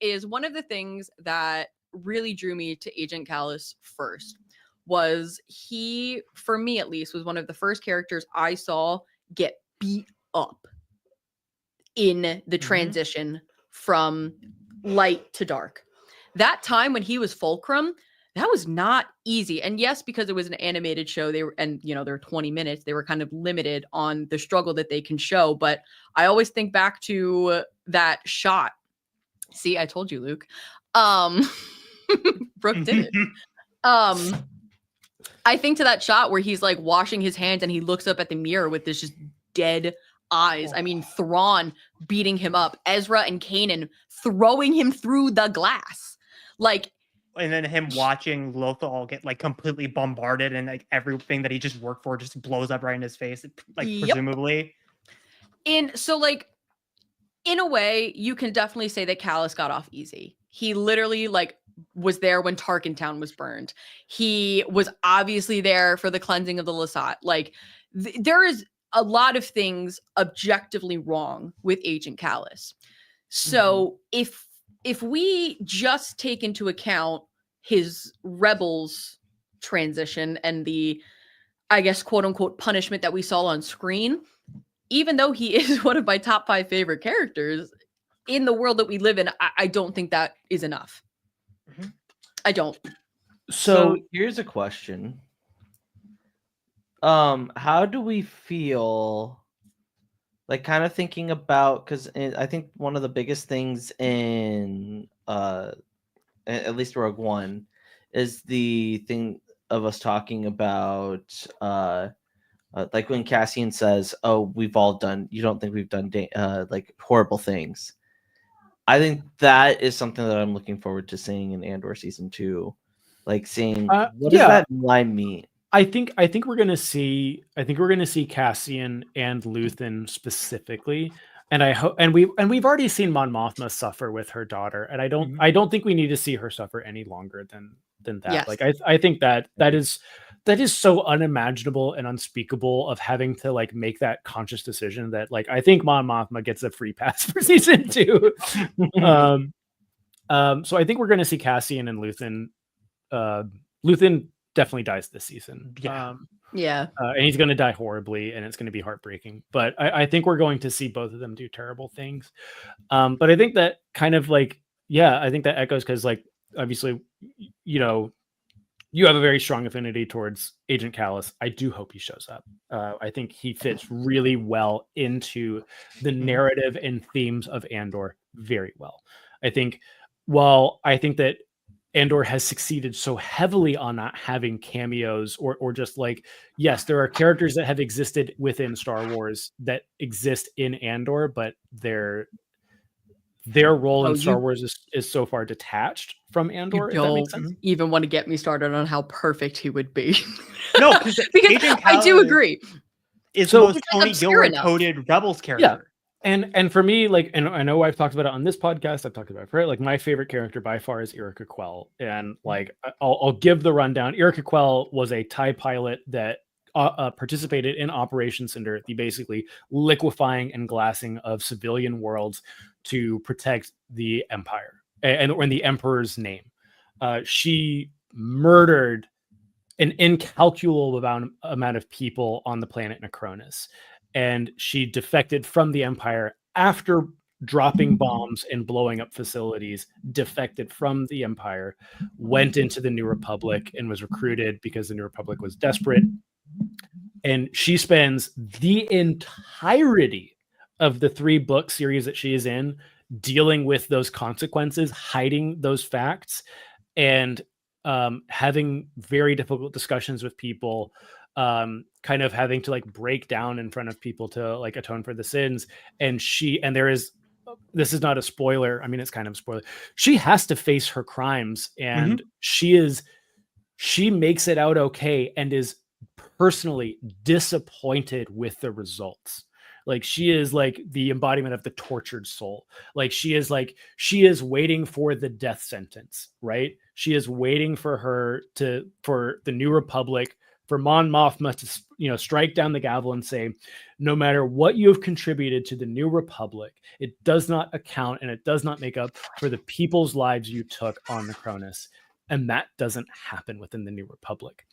is one of the things that really drew me to Agent Callus first was he, for me at least, was one of the first characters I saw get beat up in the transition from light to dark. That time when he was Fulcrum, that was not easy. And yes, because it was an animated show, they're 20 minutes, they were kind of limited on the struggle that they can show. But I always think back to that shot. See, I told you, Luke. Brooke did it. I think to that shot where he's washing his hands and he looks up at the mirror with this just dead eyes. I mean, Thrawn beating him up, Ezra and Kanan throwing him through the glass. And then him watching Lothal get completely bombarded, and everything that he just worked for just blows up right in his face, presumably. And so in a way, you can definitely say that Callus got off easy. He literally like was there when Tarkintown was burned. He was obviously there for the cleansing of the Lasat. Like there is a lot of things objectively wrong with Agent Callus. So if we just take into account his rebels transition and the, I guess, quote unquote punishment that we saw on screen, even though he is one of my top 5 favorite characters in the world that we live in, I don't think that is enough. I don't. So here's a question. How do we feel, like, kind of thinking about, because I think one of the biggest things in at least Rogue One is the thing of us talking about like when Cassian says, "Oh, we've all done. You don't think we've done like horrible things?" I think that is something that I'm looking forward to seeing in Andor season 2, like seeing what does that line mean. I think we're gonna see. I think we're gonna see Cassian and Luthen specifically, and I hope. And we've already seen Mon Mothma suffer with her daughter, and I don't think we need to see her suffer any longer than that. Yes. Like I think that is so unimaginable and unspeakable of having to like make that conscious decision that like I think Mon Mothma gets a free pass for season 2. So I think we're gonna see Cassian and Luthen. Luthen definitely dies this season. And he's going to die horribly, and it's going to be heartbreaking. But I think we're going to see both of them do terrible things. But I think that kind of like, I think that echoes because like obviously, you know, you have a very strong affinity towards Agent Callus. I do hope he shows up. I think he fits really well into the narrative and themes of Andor very well. I think that Andor has succeeded so heavily on not having cameos or just like, yes, there are characters that have existed within Star Wars that exist in Andor, but their role in Star Wars is so far detached from Andor. You don't even want to get me started on how perfect he would be. No, because I do agree. It's the most Tony Gilroy coded Rebels character. Yeah. And for me, like, and I know I've talked about it on this podcast, I've talked about it for it, like my favorite character by far is Yrica Quell. And like, I'll give the rundown. Yrica Quell was a TIE pilot that participated in Operation Cinder, the basically liquefying and glassing of civilian worlds to protect the Empire and in the Emperor's name. She murdered an incalculable amount of people on the planet Necronus. And she defected from the Empire after dropping bombs and blowing up facilities, defected from the Empire, went into the New Republic and was recruited because the New Republic was desperate. And she spends the entirety of the 3-book series that she is in dealing with those consequences, hiding those facts, and having very difficult discussions with people, kind of having to like break down in front of people to like atone for the sins. And this is not a spoiler. I mean, it's kind of a spoiler. She has to face her crimes, and she makes it out okay and is personally disappointed with the results. Like she is like the embodiment of the tortured soul. Like she is waiting for the death sentence, right? She is waiting for the New Republic, for Mon Mothma to, you know, strike down the gavel and say, no matter what you have contributed to the New Republic, it does not account and it does not make up for the people's lives you took on Necronus. And that doesn't happen within the New Republic.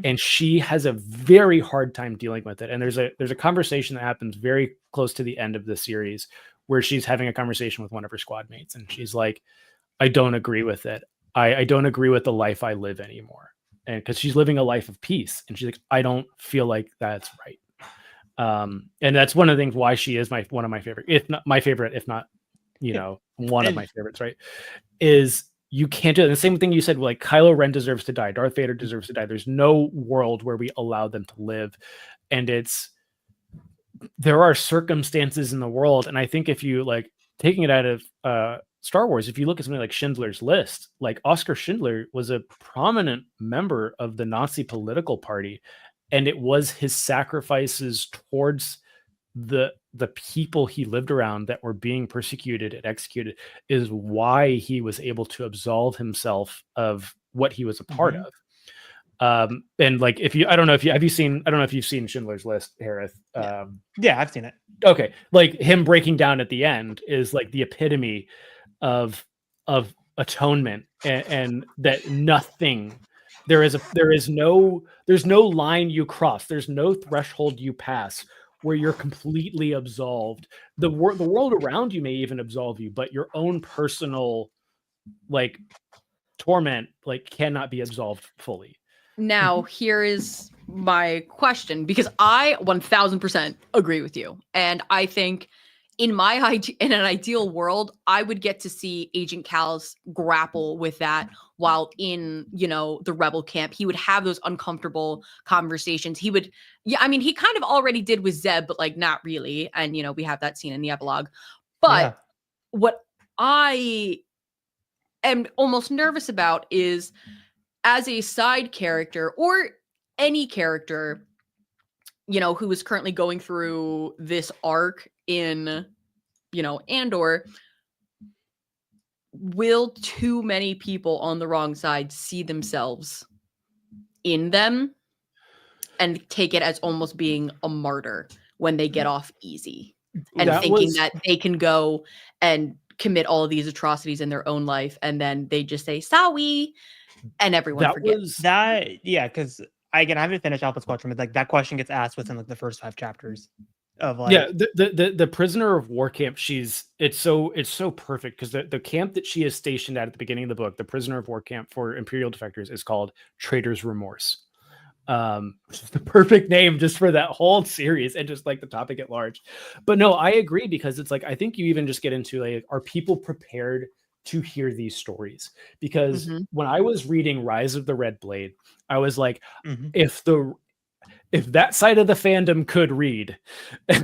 And she has a very hard time dealing with it. And there's a conversation that happens very close to the end of the series where she's having a conversation with one of her squad mates. And she's like, I don't agree with it. I don't agree with the life I live anymore. And because she's living a life of peace. And she's like, I don't feel like that's right. And that's one of the things why she is one of my favorite, if not my favorite, if not, you know, one of my favorites, right? Is you can't do it. And the same thing you said, like Kylo Ren deserves to die. Darth Vader deserves to die. There's no world where we allow them to live. And there are circumstances in the world. And I think if you like taking it out of Star Wars, if you look at something like Schindler's List, like Oskar Schindler was a prominent member of the Nazi political party. And it was his sacrifices towards the people he lived around that were being persecuted and executed is why he was able to absolve himself of what he was a part of. And like, if you, I don't know if you've seen Schindler's List, Harith. Yeah, I've seen it. Okay. Like him breaking down at the end is like the epitome of atonement, and that nothing, there's no line you cross. There's no threshold you pass where you're completely absolved. The world around you may even absolve you, but your own personal like torment like cannot be absolved fully. Now, here is my question, because I 1000% agree with you. And I think in an ideal world, I would get to see Agent Callus grapple with that while in, the rebel camp. He would have those uncomfortable conversations. He would, he kind of already did with Zeb, but like not really. And, we have that scene in the epilogue. But what I am almost nervous about is, as a side character or any character, who is currently going through this arc in, Andor, will too many people on the wrong side see themselves in them and take it as almost being a martyr when they get off easy and that they can go and commit all of these atrocities in their own life, and then they just say sorry and everyone forgets that. Yeah, because I haven't finished Alpha Squadron, but like that question gets asked within like the first 5 chapters of like the prisoner of war camp. It's so perfect because the camp that she is stationed at the beginning of the book, the prisoner of war camp for Imperial defectors, is called Traitor's Remorse, which is the perfect name just for that whole series and just like the topic at large. But no, I agree, because it's like, I think you even just get into like, are people prepared to hear these stories? Because when I was reading Rise of the Red Blade, I was like, if that side of the fandom could read, we'd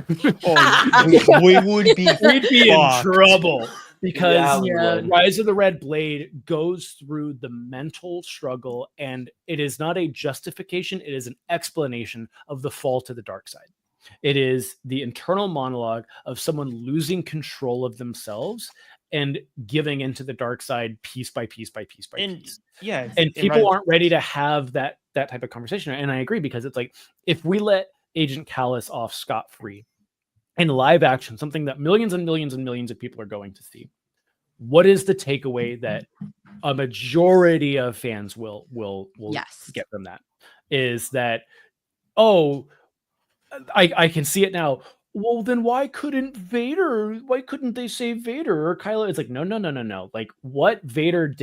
be in trouble. Because Rise of the Red Blade goes through the mental struggle, and it is not a justification, it is an explanation of the fall to the dark side. It is the internal monologue of someone losing control of themselves and giving into the dark side piece by piece by piece by piece. Yeah. And people aren't ready to have that type of conversation. And I agree, because it's like, if we let Agent Callus off scot-free in live action, something that millions and millions and millions of people are going to see, what is the takeaway that a majority of fans will get from that? Is that, I can see it now. Well, then why couldn't they save Vader or Kylo? It's like, no. Like, what Vader and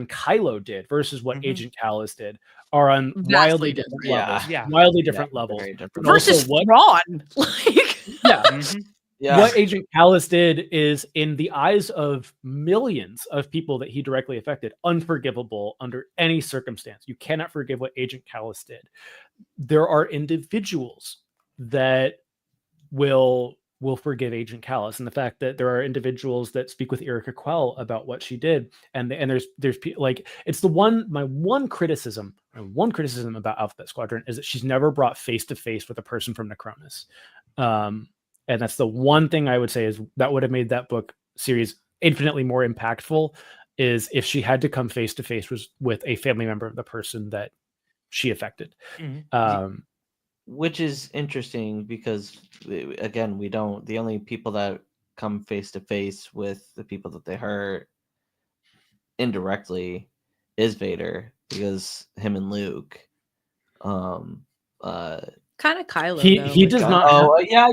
Kylo did versus what Agent Callus did are on wildly different levels. Yeah. Wildly different levels. Versus Thrawn. What Agent Callus did is, in the eyes of millions of people that he directly affected, unforgivable under any circumstance. You cannot forgive what Agent Callus did. There are individuals that will forgive Agent Callus, and the fact that there are individuals that speak with Erica Quell about what she did, and there's like, it's my one criticism about Alphabet Squadron is that she's never brought face to face with a person from Necronus. And that's the one thing I would say is that would have made that book series infinitely more impactful, is if she had to come face to face with a family member of the person that she affected. Which is interesting, because again, the only people that come face to face with the people that they hurt indirectly is Vader, because him and Luke, kind of Kylo. He does not.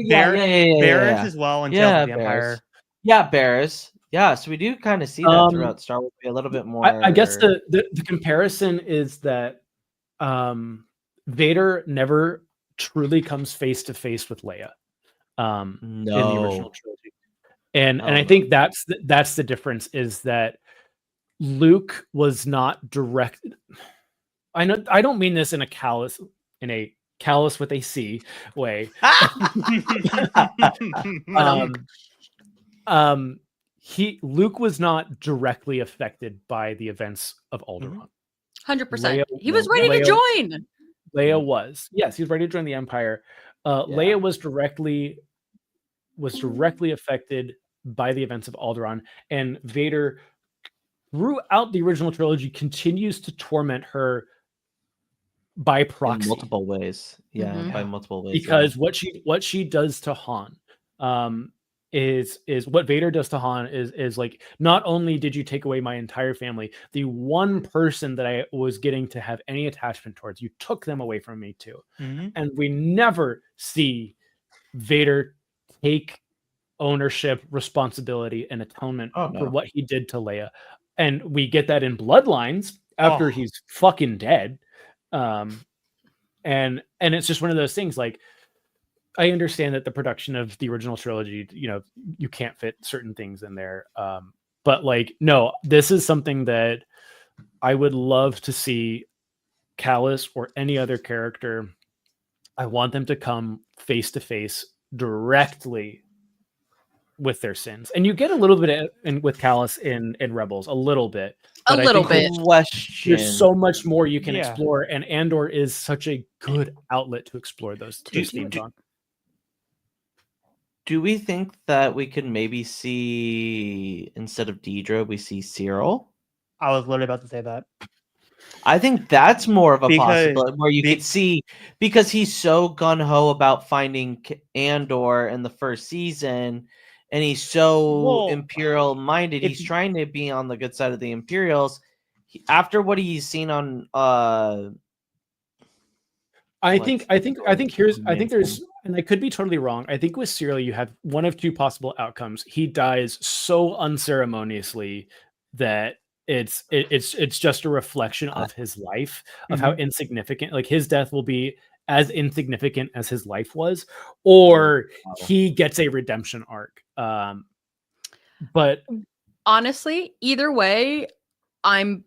Barris as well, and Tales of the Empire. Barris. Yeah, so we do kind of see that throughout Star Wars, a little bit more. I guess the comparison is that Vader never truly comes face to face with Leia. In the original trilogy, and I think that's the difference, is that Luke was not direct. I don't mean this in a callous with a C way. Luke was not directly affected by the events of Alderaan. 100%. He was ready to join. Leia was. Yes, he was ready to join the Empire. Leia was directly affected by the events of Alderaan, and Vader throughout the original trilogy continues to torment her by proxy, in multiple ways. Mhm. By multiple ways. because what she does to Han is what Vader does to Han is like, not only did you take away my entire family, the one person that I was getting to have any attachment towards, you took them away from me too. Mhm. And we never see Vader take ownership, responsibility, and atonement for what he did to Leia. And we get that in Bloodlines after he's fucking dead. And it's just one of those things, like, I understand that the production of the original trilogy, you can't fit certain things in there. But like, no, this is something that I would love to see Callus or any other character. I want them to come face to face directly with their sins. And you get a little bit with Callus in Rebels, a little bit. But A little bit. There's so much more you can Yeah. explore, and Andor is such a good outlet to explore those themes on. Do we think that we could maybe see, instead of Deidre, we see Cyril? I was literally about to say that. I think that's more of a Because- possibility where you could see, because he's so gun-ho about finding Andor in the first season, and he's so Imperial-minded. He's trying to be on the good side of the Imperials. After what he's seen on I think there's, and I could be totally wrong. I think with Cyril, you have one of two possible outcomes. He dies so unceremoniously that it's just a reflection of his life, of how insignificant, like, his death will be as insignificant as his life was, or he gets a redemption arc. But honestly, either way, I'm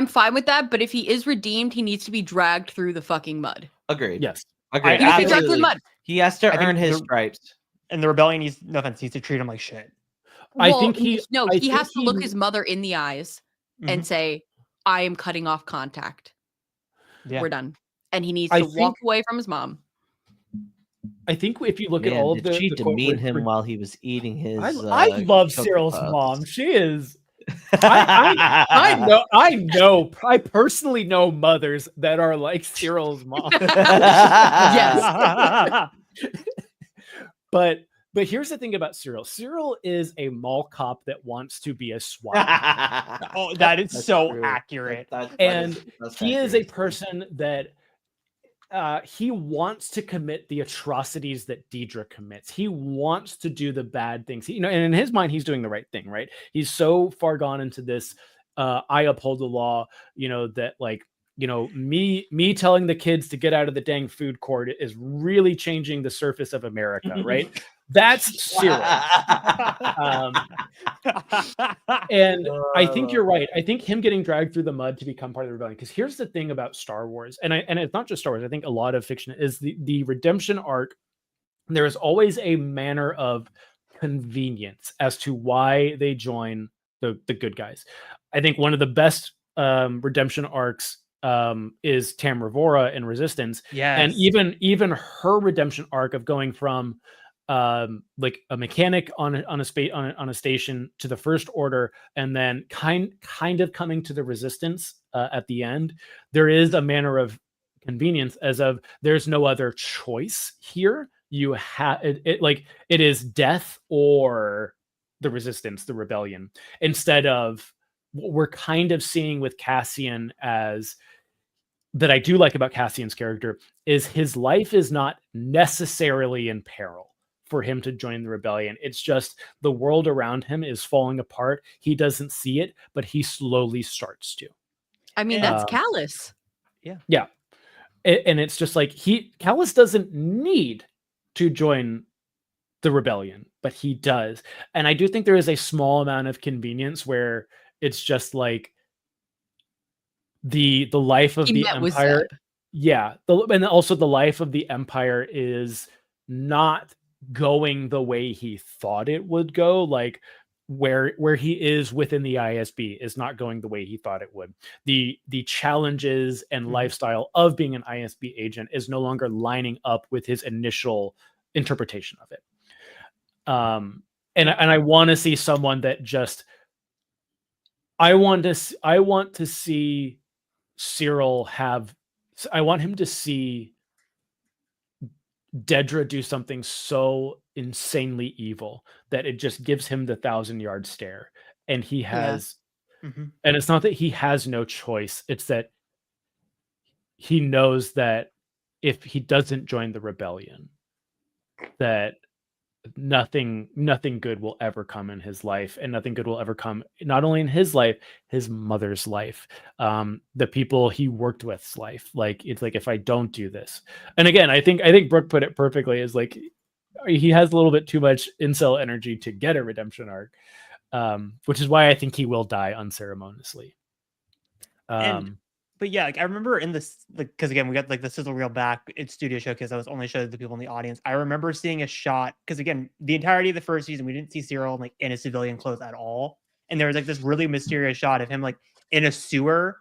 fine with that, but if he is redeemed, he needs to be dragged through the fucking mud. Agreed. Yes. Agreed. He needs to be dragged through the mud. He has to I think earn his the- stripes. And the rebellion needs to treat him like shit. I Well, think he has to look his mother in the eyes and say, I am cutting off contact. Yeah. We're done. And he needs to walk away from his mom. I think if you look at all of did she the quote- demean him while he was eating his I love Cocoa Cyril's Puffs? mom. She is. I know. I personally know mothers that are like Cyril's mom. Yes. But here's the thing about Cyril. Cyril is a mall cop that wants to be a SWAT. Oh, that is That's so true. accurate. That's He is a accurate. person that he wants to commit the atrocities that Deidre commits. He wants to do the bad things. And in his mind, he's doing the right thing, right? He's so far gone into this, I uphold the law, that, like, me telling the kids to get out of the dang food court is really changing the surface of America, right? That's Cyril. And I think you're right. I think him getting dragged through the mud to become part of the rebellion. Because here's the thing about Star Wars, and it's not just Star Wars. I think a lot of fiction is the redemption arc. There is always a manner of convenience as to why they join the good guys. I think one of the best redemption arcs is Tamravora in Resistance. Yes. And even her redemption arc of going from like a mechanic on a station to the First Order, and then kind of coming to the Resistance at the end. There is a manner of convenience, as of there's no other choice here. You have it is death or the Resistance, the rebellion, instead of what we're kind of seeing with Cassian, as that I do like about Cassian's character is his life is not necessarily in peril for him to join the rebellion. It's just the world around him is falling apart. He doesn't see it, but he slowly starts to. I mean, that's Callus. Yeah. And it's just like Callus doesn't need to join the rebellion, but he does. And I do think there is a small amount of convenience where it's just like the life of the Empire. Yeah. And also the life of the Empire is not going the way he thought it would go. Like, where he is within the ISB is not going the way he thought it would. The challenges and lifestyle of being an ISB agent is no longer lining up with his initial interpretation of it. And I want to see someone that just I want to see Cyril have. I want him to see Dedra do something so insanely evil that it just gives him the 1,000-yard stare, and he has. And it's not that he has no choice; it's that he knows that if he doesn't join the rebellion, that nothing good will ever come in his life, and nothing good will ever come not only in his life, his mother's life, the people he worked with's life. Like, it's like, if I don't do this, and again, I think Brooke put it perfectly, is like he has a little bit too much incel energy to get a redemption arc, which is why I think he will die unceremoniously. But yeah, like I remember in this, like, because again, we got like the sizzle reel back at Studio Showcase that was only showed to the people in the audience. I remember seeing a shot, because again, the entirety of the first season, we didn't see Cyril like in a civilian clothes at all. And there was like this really mysterious shot of him like in a sewer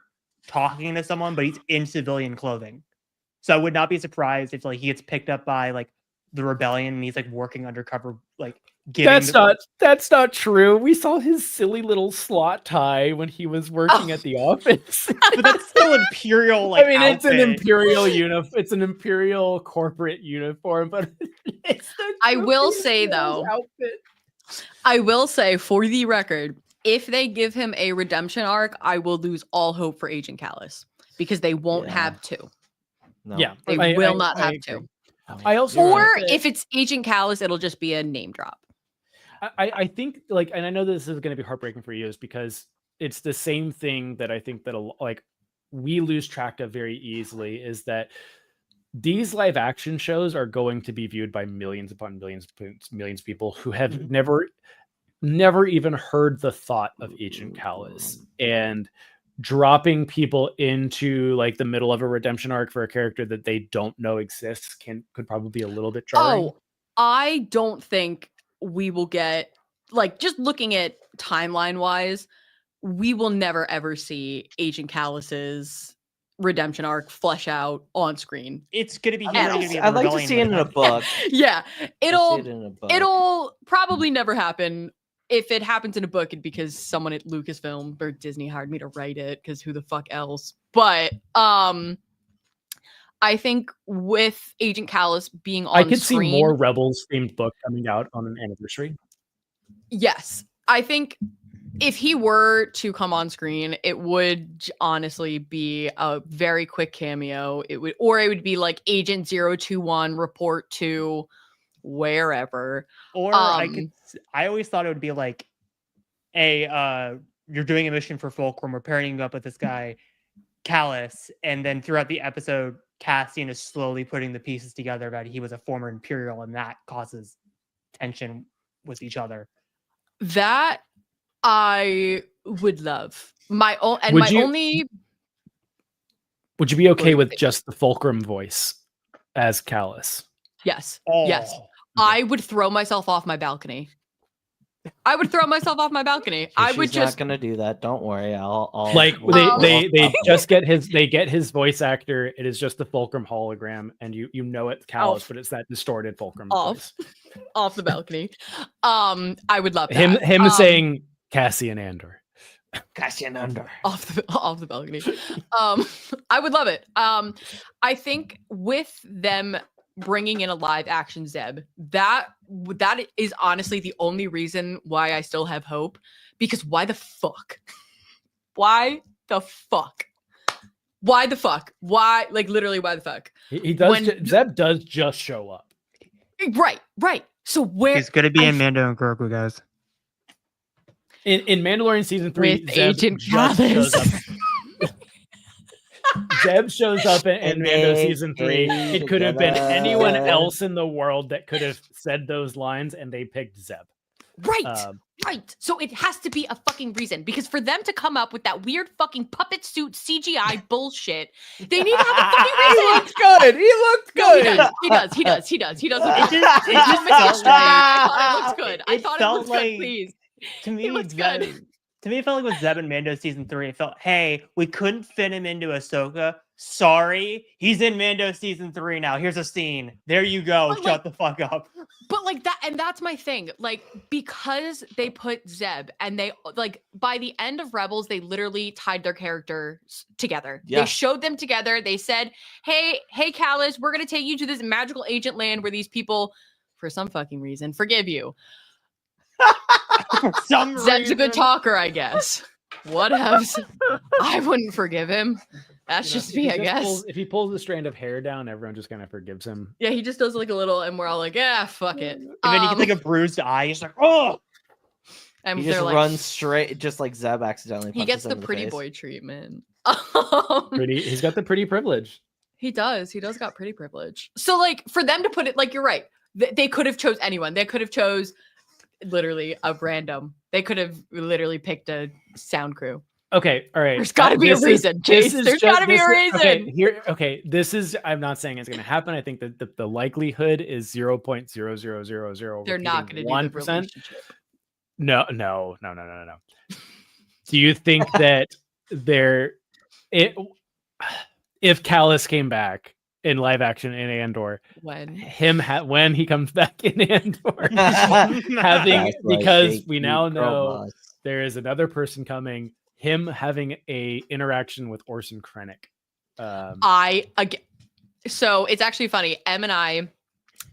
talking to someone, but he's in civilian clothing. So I would not be surprised if like he gets picked up by like the rebellion and he's like working undercover, like that's not true. We saw his silly little slot tie when he was working at the office. But that's still imperial. Like, I mean, outfit. It's an imperial It's an imperial corporate uniform, but it's I will say though, I will say for the record, if they give him a redemption arc, I will lose all hope for Agent Callus because they won't have to. No. Yeah, they will not have to. I also, or if it's Agent Callus, it'll just be a name drop. I think, like, and I know this is going to be heartbreaking for you, is because it's the same thing that I think that like we lose track of very easily, is that these live action shows are going to be viewed by millions upon millions of people who have never even heard the thought of Agent Callus, and dropping people into like the middle of a redemption arc for a character that they don't know exists could probably be a little bit jarring. Oh, I don't think we will get, like, just looking at timeline wise, we will never ever see Agent Callus's redemption arc flesh out on screen. It's gonna be. I'd like to see it in a book. Yeah, it'll probably never happen. If it happens in a book, it's because someone at Lucasfilm or Disney hired me to write it, because who the fuck else? But I think with Agent Callus being on I could screen, see more Rebels themed book coming out on an anniversary. Yes. I think if he were to come on screen, it would honestly be a very quick cameo. It would be like Agent 021 report to wherever. Or I always thought it would be like you're doing a mission for Fulcrum, we're pairing you up with this guy, Callus, and then throughout the episode, Cassian is slowly putting the pieces together about he was a former Imperial, and that causes tension with each other. That I would love. Would you be okay with just the Fulcrum voice as Callus? Yes. Oh. Yes. I would throw myself off my balcony. I would not gonna do that. Don't worry. I'll like they just get his voice actor. It is just the Fulcrum hologram, and you know it's Callus, but it's that distorted Fulcrum voice. Off the balcony. I would love that. Him saying Cassian Andor. Off the balcony. I would love it. I think with them bringing in a live action Zeb, that is honestly the only reason why I still have hope, because why the fuck? Why, like, literally, why the fuck? He does. Zeb does just show up. Right. So where he's gonna be in Mando and Grogu, guys. In Mandalorian season 3, with Agent Callus. Zeb shows up in Mando season 3. It could have been anyone else in the world that could have said those lines, and they picked Zeb. Right. So it has to be a fucking reason, because for them to come up with that weird fucking puppet suit CGI bullshit, they need to have a fucking reason. He looked good. No, he does. He does. It just felt like I thought it looks good. Please. To me, looks good. To me, it felt like with Zeb and Mando season 3, it felt, hey, we couldn't fit him into Ahsoka. Sorry, he's in Mando season 3 now. Here's a scene. There you go. But, Shut the fuck up. But like that, and that's my thing. Like, because they put Zeb and they like by the end of Rebels, they literally tied their characters together. Yeah. They showed them together. They said, hey, Callus, we're gonna take you to this magical agent land where these people, for some fucking reason, forgive you. For some Zeb's a good reason. talker, I guess. What else? I wouldn't forgive him. That's just me, I guess. If he pulls the strand of hair down, everyone just kind of forgives him. Yeah, he just does like a little, and we're all like, yeah, fuck it. And then he gets like a bruised eye. He's like, oh. and He they're just like, runs straight, just like Zeb accidentally. he punches gets him the in pretty face. boy treatment. He's got the pretty privilege. He does got pretty privilege. So like for them to put it, like, you're right. They could have chose anyone. They could have chose literally a random. They could have literally picked a sound crew. Okay, all right. There's got to be a reason, Chase. There's got to be a reason. This is. I'm not saying it's going to happen. I think that the likelihood is 0.0000. They're not going to do the 1%. relationship. No. Do you think that if Callus came back in live action in Andor, when he comes back in Andor, because we now know there is another person coming, him having a interaction with Orson Krennic. So it's actually funny. Em and I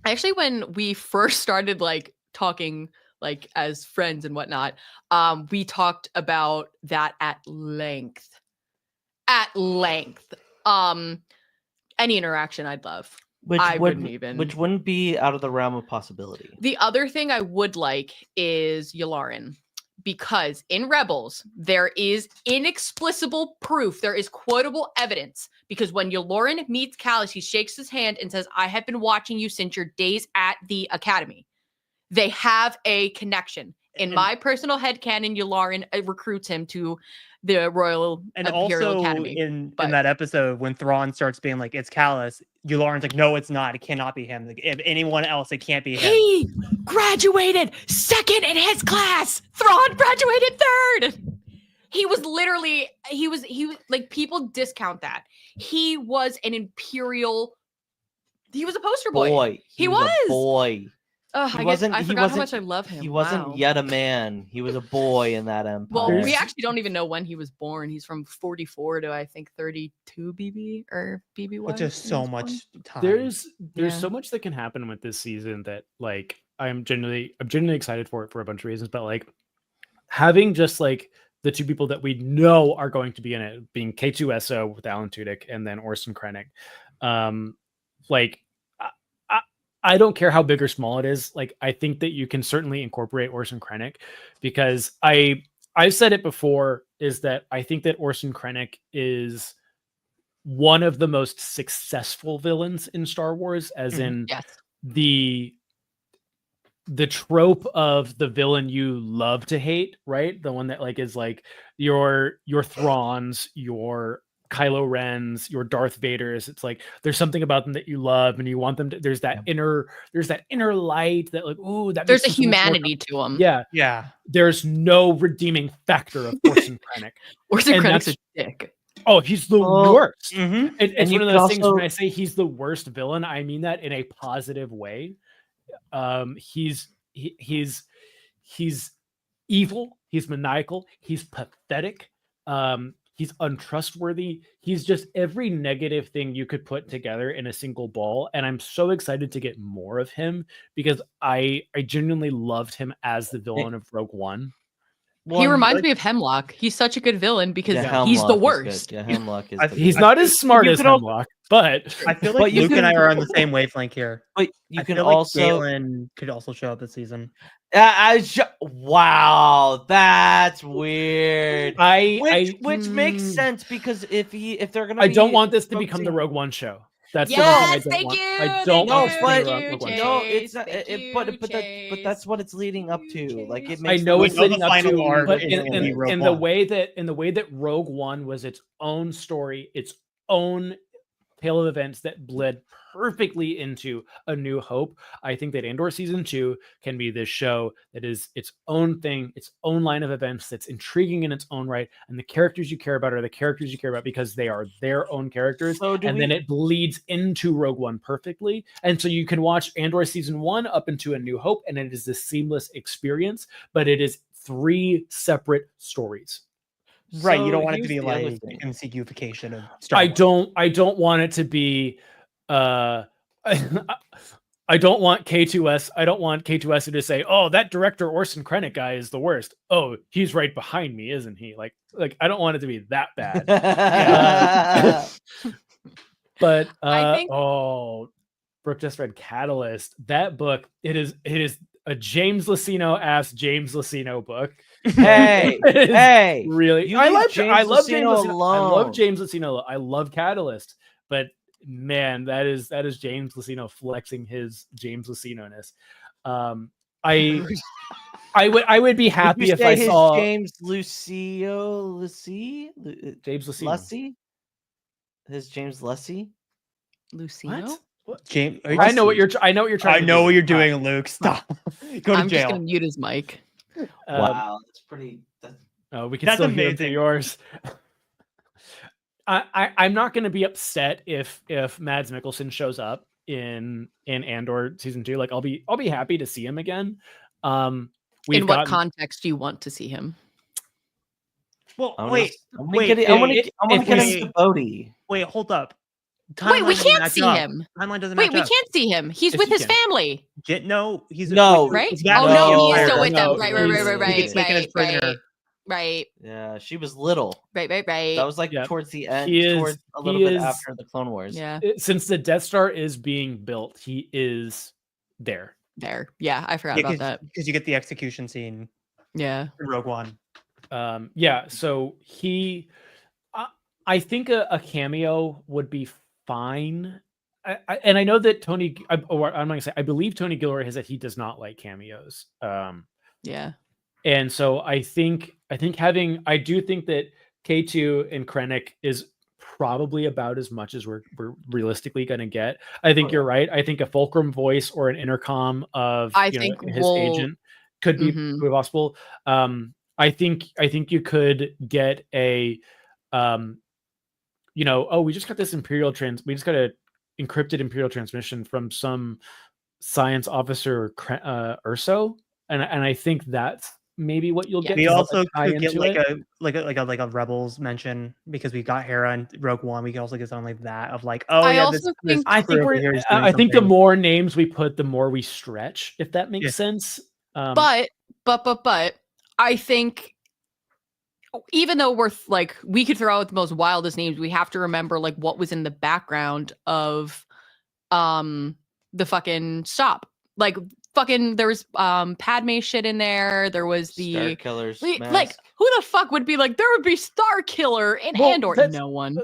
actually, when we first started like talking like as friends and whatnot, we talked about that at length. Any interaction I'd love. Which wouldn't be out of the realm of possibility. The other thing I would like is Yularen, because in Rebels there is inexplicable proof. There is quotable evidence, because when Yularen meets Callus, he shakes his hand and says, "I have been watching you since your days at the Academy." They have a connection. In my personal headcanon, Yularen recruits him to the Royal and Imperial also Academy. in that episode when Thrawn starts being like, "It's Callus," Yularen's like, "No, it's not. It cannot be him. Like, if anyone else, it can't be him." He graduated second in his class. Thrawn graduated third. He was like, people discount that. He was an Imperial. He was a poster boy. He was a boy. I forgot how much I love him. He wasn't yet a man. He was a boy in that empire. Well, we actually don't even know when he was born. He's from 44 to I think 32 BB or BBY. Which is so much time. There's so much that can happen with this season that like I'm genuinely excited for it for a bunch of reasons. But like having just like the two people that we know are going to be in it, being K2SO with Alan Tudyk and then Orson Krennic, like. I don't care how big or small it is. Like, I think that you can certainly incorporate Orson Krennic, because I've said it before, is that I think that Orson Krennic is one of the most successful villains in Star Wars, as in the trope of the villain you love to hate, right? The one that like is like your Thrawns, your Kylo Ren's, your Darth Vader's. It's like there's something about them that you love and you want them to. There's that inner light that like, ooh, that there's a humanity to them. Yeah. There's no redeeming factor of Orson Krennic. Orson Krennic's a dick. Oh, he's the worst. Mm-hmm. It's one of those things when I say he's the worst villain, I mean that in a positive way. He's evil. He's maniacal. He's pathetic. He's untrustworthy. He's just every negative thing you could put together in a single ball. And I'm so excited to get more of him, because I genuinely loved him as the villain of Rogue One. He reminds me of Hemlock. He's such a good villain because he's the worst. Yeah, Hemlock is. He's not as smart as Hemlock, but I feel like Luke and I are on the same wavelength here. But you can feel also like Galen could also show up this season. Wow, that's weird. Which makes Hmm. sense, because if they're gonna, I don't want this to become the Rogue One show. That's yes, the thank one you. thing I don't want. It's not. But that's what it's leading up to. Like it makes. I know it's leading up to, but in the way that Rogue One was its own story, its own tale of events that bled perfectly into A New Hope. I think that Andor season 2 can be this show that is its own thing, its own line of events that's intriguing in its own right, and the characters you care about are the characters you care about because they are their own characters. Then it bleeds into Rogue One perfectly, and so you can watch Andor season 1 up into A New Hope, and it is this seamless experience, but it is 3 separate stories. Right, you So don't want it to here's be the other like thing. MCUification of Star Wars. I don't want it to be I don't want K2S. I don't want K2S to say, "Oh, that director Orson Krennic guy is the worst." Oh, he's right behind me, isn't he? Like I don't want it to be that bad. But I think- Brooke just read Catalyst. That book, it is a James Luceno James Luceno book. Hey, hey, really, I love James Luceno alone. I love James Luceno. I love Catalyst, but man, that is James Luceno flexing his James Luceno-ness. I would be happy if I saw James Lucio James Luceno. Lucy. His James Lucy. Lucino? What? James, I know what you're trying. I know what you're doing, Luke. Stop. Go to I'm just jail. gonna mute his mic. Wow, that's pretty. We can That's still hear amazing. yours. I'm not going to be upset if Mads Mikkelsen shows up in Andor season 2. Like I'll be happy to see him again. In what context do you want to see him? Well, I wait, want to get into Bodhi. wait, hold up. Wait, we Timeline doesn't can't match see up. him. Timeline doesn't Wait, match we up. can't see him. He's Yes, with you his can. family, No, he's No. right? he's got Oh no no, he is fire. still with them. No, Right. He gets taken as prisoner. Right. Yeah, she was little. Right. That was like Yeah. towards the end, He is- towards a little he bit is- after the Clone Wars. Yeah. Since the Death Star is being built, he is there. There. Yeah, I forgot about that. Because you get the execution scene Yeah. in Rogue One. So he, I think a cameo would be fine. And I know that Tony, or I'm not gonna say, I believe Tony Gilroy has said he does not like cameos. Yeah. And so I do think that K2 and Krennic is probably about as much as we're realistically going to get. I think you're right. I think a fulcrum voice or an intercom of his agent could be possible. I think you could get a, we just got this we just got a encrypted Imperial transmission from some science officer, Urso, and I think that's maybe what you'll get. We also tie could get into like a Rebels mention because we got Hera and Rogue One. We could also get something like that of like, I think the more names we put, the more we stretch. If that makes sense. But I think even though we could throw out the most wildest names, we have to remember like what was in the background of the fucking stop. Like fucking there was Padme shit in there. There was the Star Killer's like mask. who the fuck would be like there would be Star Killer in Andor? No one.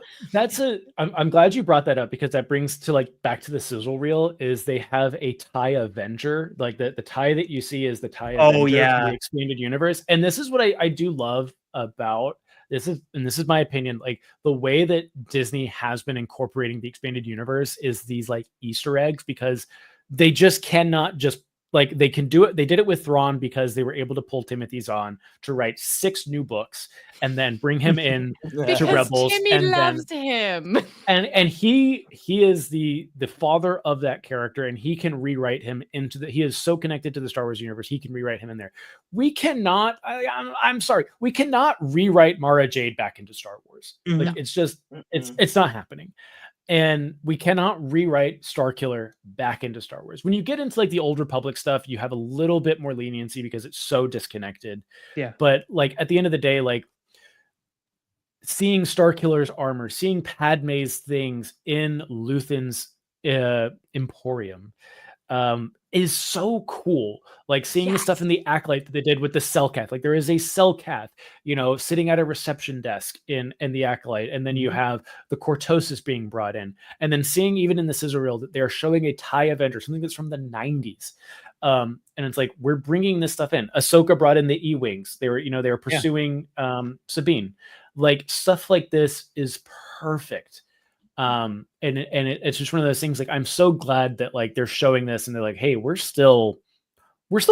I'm glad you brought that up because that brings to like back to the sizzle reel is they have a TIE Avenger. Like the TIE that you see is the TIE Avenger from the expanded universe. And this is what I do love about this is my opinion. Like the way that Disney has been incorporating the expanded universe is these like Easter eggs because they just cannot just like they can do it. They did it with Thrawn because they were able to pull Timothy Zahn to write 6 new books and then bring him in to Rebels. Timmy and loves him. And he is the father of that character, and he can rewrite him he is so connected to the Star Wars universe. He can rewrite him in there. We cannot. I'm sorry. We cannot rewrite Mara Jade back into Star Wars. Like it's just it's not happening. And we cannot rewrite Starkiller back into Star Wars. When you get into like the Old Republic stuff, you have a little bit more leniency because it's so disconnected. Yeah. But like at the end of the day, like seeing Starkiller's armor, seeing Padme's things in Luthen's Emporium is so cool. Like seeing the stuff in the Acolyte that they did with the Cellcath. Like there is a Cellcath, sitting at a reception desk in the Acolyte, and then you have the Cortosis being brought in, and then seeing even in the sizzle reel that they're showing a TIE Avenger, something that's from the 90s. And it's like we're bringing this stuff in. Ahsoka brought in the E-wings. They were pursuing Sabine. Like stuff like this is perfect. It's just one of those things. Like, I'm so glad that like they're showing this and they're like, hey, we're still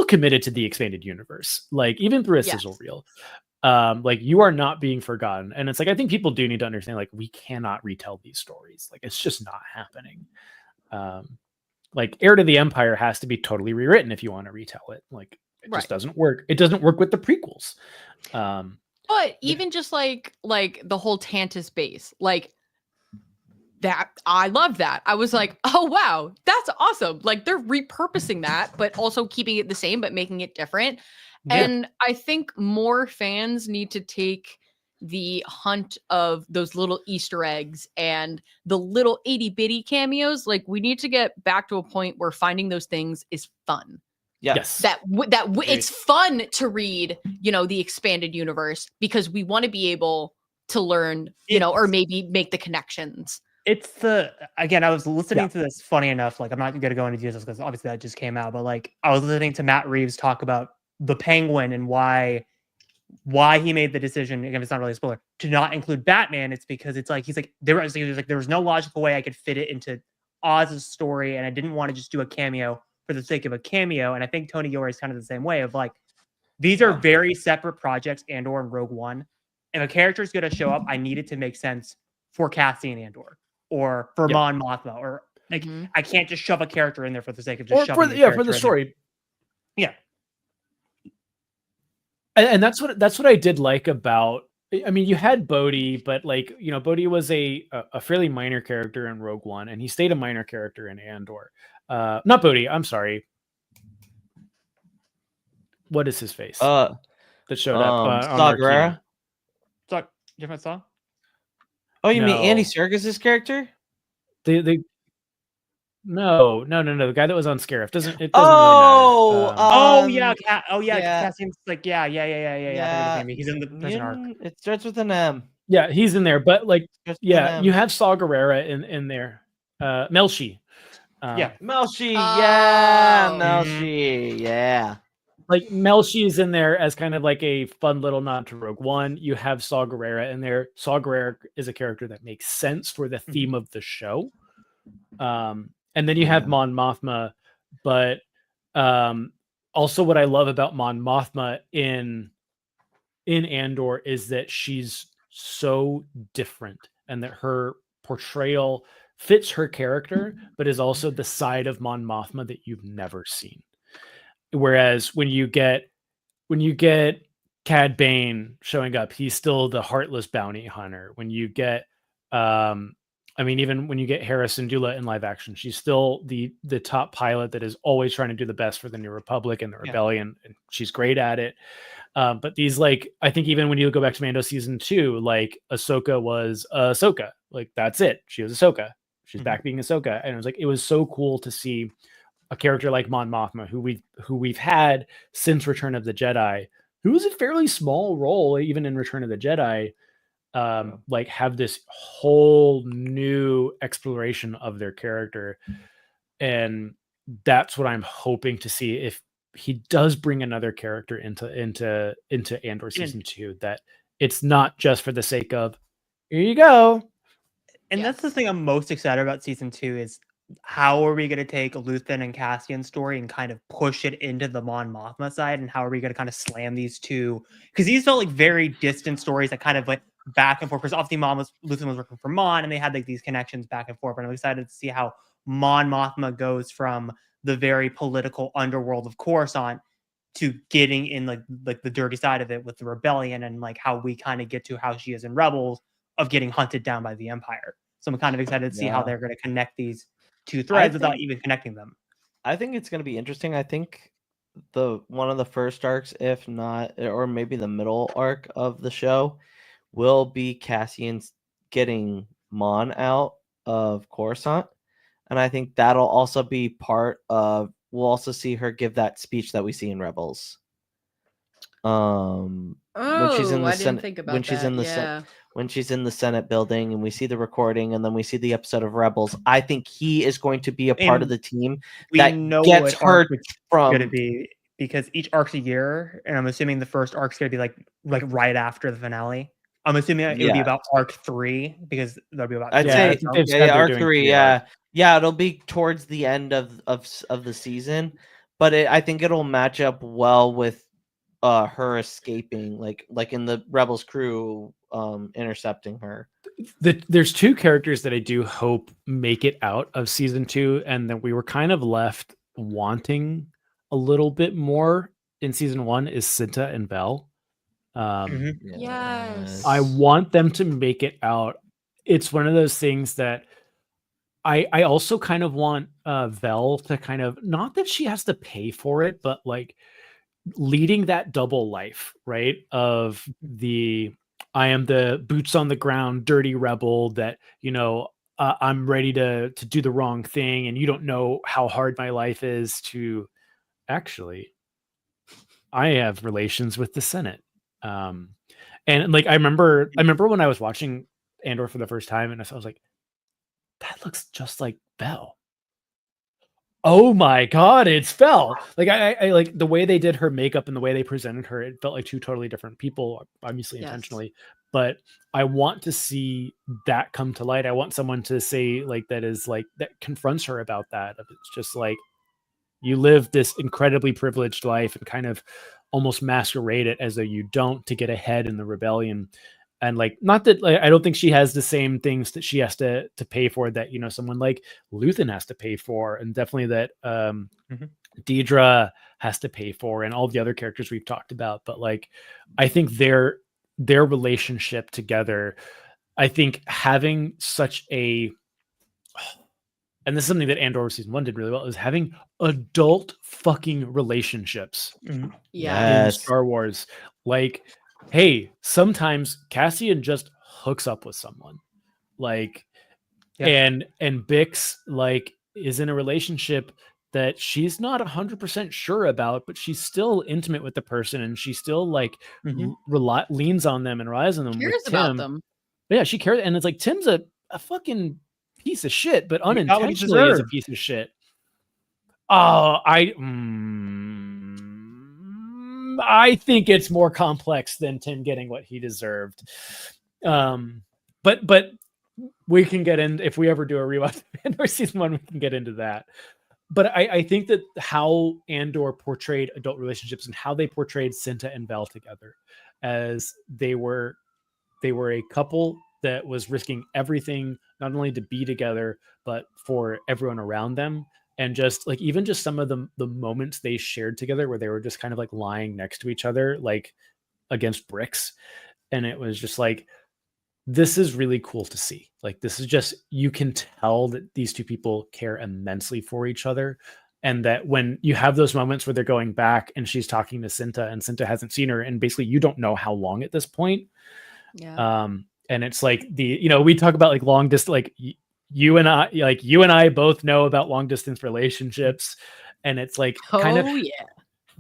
committed to the expanded universe, like even through a sizzle reel. Like, you are not being forgotten. And it's like, I think people do need to understand, like, we cannot retell these stories. Like, it's just not happening. Like, Heir to the Empire has to be totally rewritten if you want to retell it. Like, it just doesn't work. It doesn't work with the prequels. But even just like the whole Tantus base, like that, I love that. I was like, oh wow, that's awesome. Like, they're repurposing that, but also keeping it the same, but making it different. Yeah. And I think more fans need to take the hunt of those little Easter eggs and the little itty bitty cameos. Like, we need to get back to a point where finding those things is fun. Yes. It's fun to read, the expanded universe, because we want to be able to learn, or maybe make the connections. It's again, I was listening to this, funny enough, like, I'm not going to go into details because obviously that just came out, but like, I was listening to Matt Reeves talk about the Penguin and why he made the decision, again, it's not really a spoiler, to not include Batman. It's because it's like, there was no logical way I could fit it into Oz's story, and I didn't want to just do a cameo for the sake of a cameo. And I think Tony Gilroy is kind of the same way of like, these are very separate projects, Andor and Rogue One. If a character is going to show up, I need it to make sense for Cassian Andor or for Mon Mothma, or like, I can't just shove a character in there for the sake of just shoving for the story. Yeah. And that's what I did like about, I mean, you had Bodhi, but like, Bodhi was a fairly minor character in Rogue One, and he stayed a minor character in Andor. Not Bodhi, I'm sorry. What is his face? That showed up on Saw Gerrera? Different song? Oh, you mean Andy Serkis's character? No. The guy that was on Scarif doesn't really matter. Cassian's like, yeah. He's in the prison arc. It starts with an M. Yeah, he's in there, but like, you have Saw Gerrera in there. Melshi. Melshi, Melshi, yeah. Like, Melshi is in there as kind of like a fun little nod to Rogue One. You have Saw Gerrera in there. Saw Gerrera is a character that makes sense for the theme of the show. And then you have Mon Mothma, but also what I love about Mon Mothma in Andor is that she's so different, and that her portrayal fits her character, but is also the side of Mon Mothma that you've never seen. Whereas when you get Cad Bane showing up, he's still the heartless bounty hunter. When you get even when you get Hera Syndulla in live action, she's still the top pilot that is always trying to do the best for the New Republic and the Rebellion, and she's great at it. But these, like, I think even when you go back to Mando season 2, like, Ahsoka was Ahsoka. Like, that's it. She was Ahsoka. She's back being Ahsoka. And it was so cool to see a character like Mon Mothma, who we've had since Return of the Jedi, who was a fairly small role even in Return of the Jedi, like, have this whole new exploration of their character. And that's what I'm hoping to see if he does bring another character into Andor season 2, that it's not just for the sake of, here you go. And that's the thing I'm most excited about season 2 is, how are we going to take Luthen and Cassian's story and kind of push it into the Mon Mothma side? And how are we going to kind of slam these two? Because these felt like very distant stories that kind of went back and forth. Because obviously Luthen was working for Mon, and they had like these connections back and forth. But I'm excited to see how Mon Mothma goes from the very political underworld of Coruscant to getting in like the dirty side of it with the rebellion, and like how we kind of get to how she is in Rebels of getting hunted down by the Empire. So I'm kind of excited to see how they're going to connect these two threads without even connecting them. I think it's going to be interesting. I think one of the first arcs, if not, or maybe the middle arc of the show, will be Cassian's getting Mon out of Coruscant. And I think that'll also be part of, we'll also see her give that speech that we see in Rebels. When she's in the Senate, when she's in the Senate building, and we see the recording, and then we see the episode of Rebels. I think he is going to be a part of the team that gets her from going to be, because each arc's a year, and I'm assuming the first arc's going to be like right after the finale. I'm assuming it would be Yeah. about arc 3 because there'll be about I'd two Yeah, I say episodes. think they've said they're arc doing 3. three Yeah, arcs. yeah, it'll be towards the end of the season, but I think it'll match up well with her escaping, like in the Rebels crew intercepting her. There's two characters that I do hope make it out of season 2, and that we were kind of left wanting a little bit more in season 1 is Cinta and Vel. Mhm. Yes. I want them to make it out. It's one of those things that I also kind of want Vel to kind of, not that she has to pay for it, but like leading that double life, right? Of the I am the boots on the ground, dirty rebel that, I'm ready to do the wrong thing, and you don't know how hard my life is to actually I have relations with the Senate. And like I remember when I was watching Andor for the first time, and I was like, that looks just like Belle. Oh my god, it's Belle. Like I like the way they did her makeup and the way they presented her, it felt like two totally different people, obviously Yes. intentionally. But I want to see that come to light. I want someone to say like that confronts her about that. It's just like, you live this incredibly privileged life and kind of almost masquerade it as though you don't, to get ahead in the rebellion. And like, not that like, I don't think she has the same things that she has to pay for that, someone like Luthen has to pay for, and definitely that Deidre has to pay for, and all the other characters we've talked about. But like, I think their relationship together, I think having such a, and this is something that Andor season 1 did really well, is having adult fucking relationships Mhm. Yeah. in Star Wars. Like, hey, sometimes Cassian just hooks up with someone. Like, Yeah. and Bix like is in a relationship that she's not 100% sure about, but she's still intimate with the person, and she still like Mhm. leans on them and relies on them. Cares with Tim. about them. But yeah, she cares, and it's like Tim's a fucking piece of shit, but He got what he unintentionally is a deserved. piece of shit. Oh, I think it's more complex than Tim getting what he deserved. But we can get in, if we ever do a rewatch of Andor season 1, we can get into that. But I think that how Andor portrayed adult relationships and how they portrayed Cinta and Vel together, as they were a couple that was risking everything, not only to be together, but for everyone around them. And just like, even just some of the moments they shared together where they were just kind of like lying next to each other, like against bricks. And it was just like, this is really cool to see. Like, this is just, you can tell that these two people care immensely for each other. And that when you have those moments where they're going back and she's talking to Cinta, and Cinta hasn't seen her, and basically you don't know how long at this point. Yeah. And it's like we talk about like long distance, like you and I both know about long distance relationships, and it's like kind of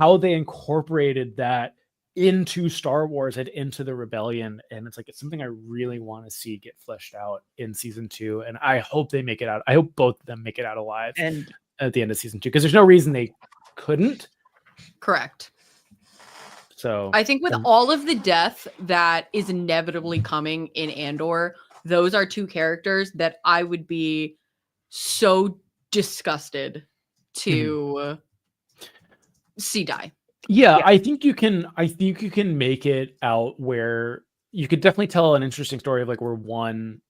how they incorporated that into Star Wars and into the rebellion. And it's like, it's something I really want to see get fleshed out in season 2. And I hope they make it out. I hope both of them make it out alive And at the end of season 2, because there's no reason they couldn't. Correct. So I think with all of the death that is inevitably coming in Andor, those are two characters that I would be so disgusted to see die. Yeah, I think you can make it out where you could definitely tell an interesting story of like where one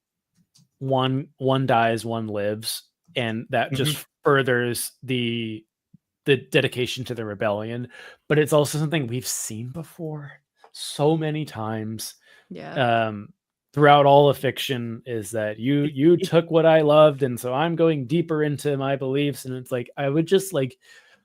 dies, one lives, and that just furthers the dedication to the rebellion. But it's also something we've seen before so many times. Yeah. Throughout all of fiction, is that you took what I loved, and so I'm going deeper into my beliefs. And it's like, I would just like,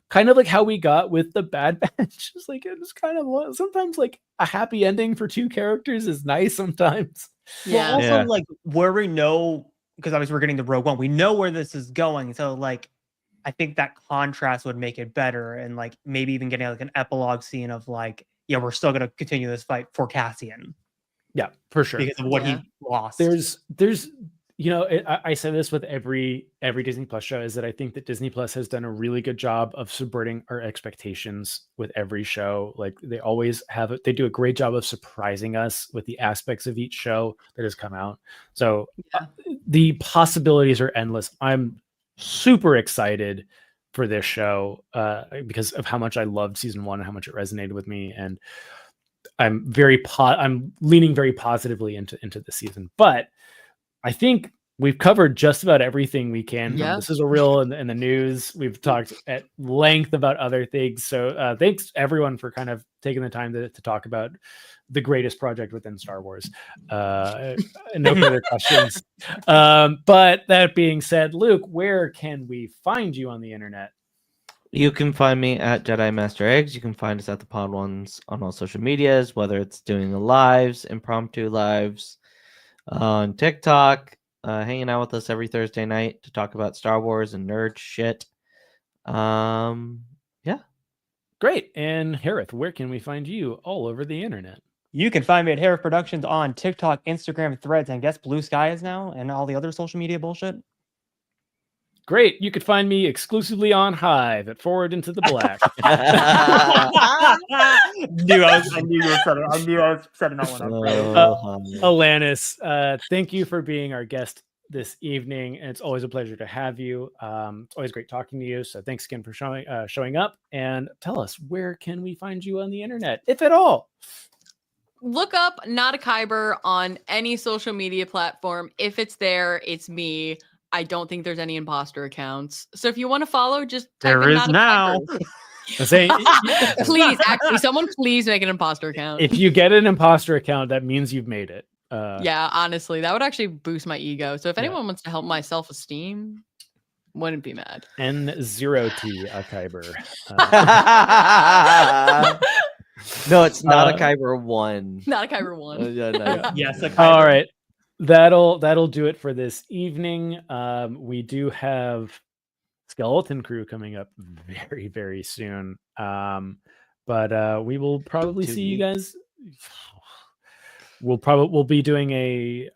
kind of like how we got with the Bad Batch. Just like, it's kind of sometimes like a happy ending for two characters is nice sometimes. Yeah. Well, also like where we know, because obviously we're getting the Rogue One, we know where this is going. So like, I think that contrast would make it better, and like maybe even getting like an epilogue scene of like, yeah, we're still gonna continue this fight for Cassian. Yeah, for sure. Because of what he lost. There's I say this with every Disney Plus show, is that I think that Disney Plus has done a really good job of subverting our expectations with every show. Like they always they do a great job of surprising us with the aspects of each show that has come out. So the possibilities are endless. I'm super excited for this show because of how much I loved season 1 and how much it resonated with me, and I'm I'm leaning very positively into the season. But I think we've covered just about everything we can. Yeah. This is a real in the news. We've talked at length about other things. So thanks everyone for kind of taking the time to talk about the greatest project within Star Wars. No further questions. But that being said, Luke, where can we find you on the internet? You can find me at Jedi Master Eggs. You can find us at the Pod Ones on all social medias, whether it's doing the lives, impromptu lives, on TikTok, hanging out with us every Thursday night to talk about Star Wars and nerd shit. Yeah. Great. And Harith, where can we find you all over the internet? You can find me at Harith Productions on TikTok, Instagram, Threads, and I guess Blue Sky is now, and all the other social media bullshit. Great. You could find me exclusively on Hive at Forward Into the Black. I knew I was setting that one up. Alanis, thank you for being our guest this evening. And it's always a pleasure to have you. It's always great talking to you. So thanks again for showing up. And tell us, where can we find you on the internet, if at all? Look up Not a Kyber on any social media platform. If it's there, it's me. I don't think there's any imposter accounts. So if you want to follow, just type There in is Not a now. Kyber. Please, actually, someone please make an imposter account. If you get an imposter account, that means you've made it. Yeah, honestly, that would actually boost my ego. So if anyone wants to help my self-esteem, wouldn't be mad. N0T Kyber. No, it's not a Kyber 1. Not a Kyber 1. Yes. All right. That'll do it for this evening. We do have Skeleton Crew coming up very, very soon. But we will probably see you guys. We'll be doing I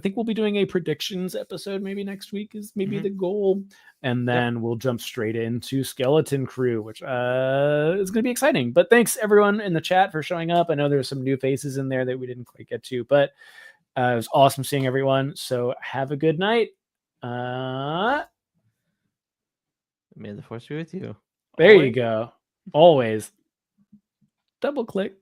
think we'll be doing a predictions episode maybe next week is maybe the goal. And then we'll jump straight into Skeleton Crew, which is going to be exciting. But thanks everyone in the chat for showing up. I know there's some new faces in there that we didn't quite get to, but it was awesome seeing everyone. So have a good night. May the Force be with you. There you go. Always. Double click.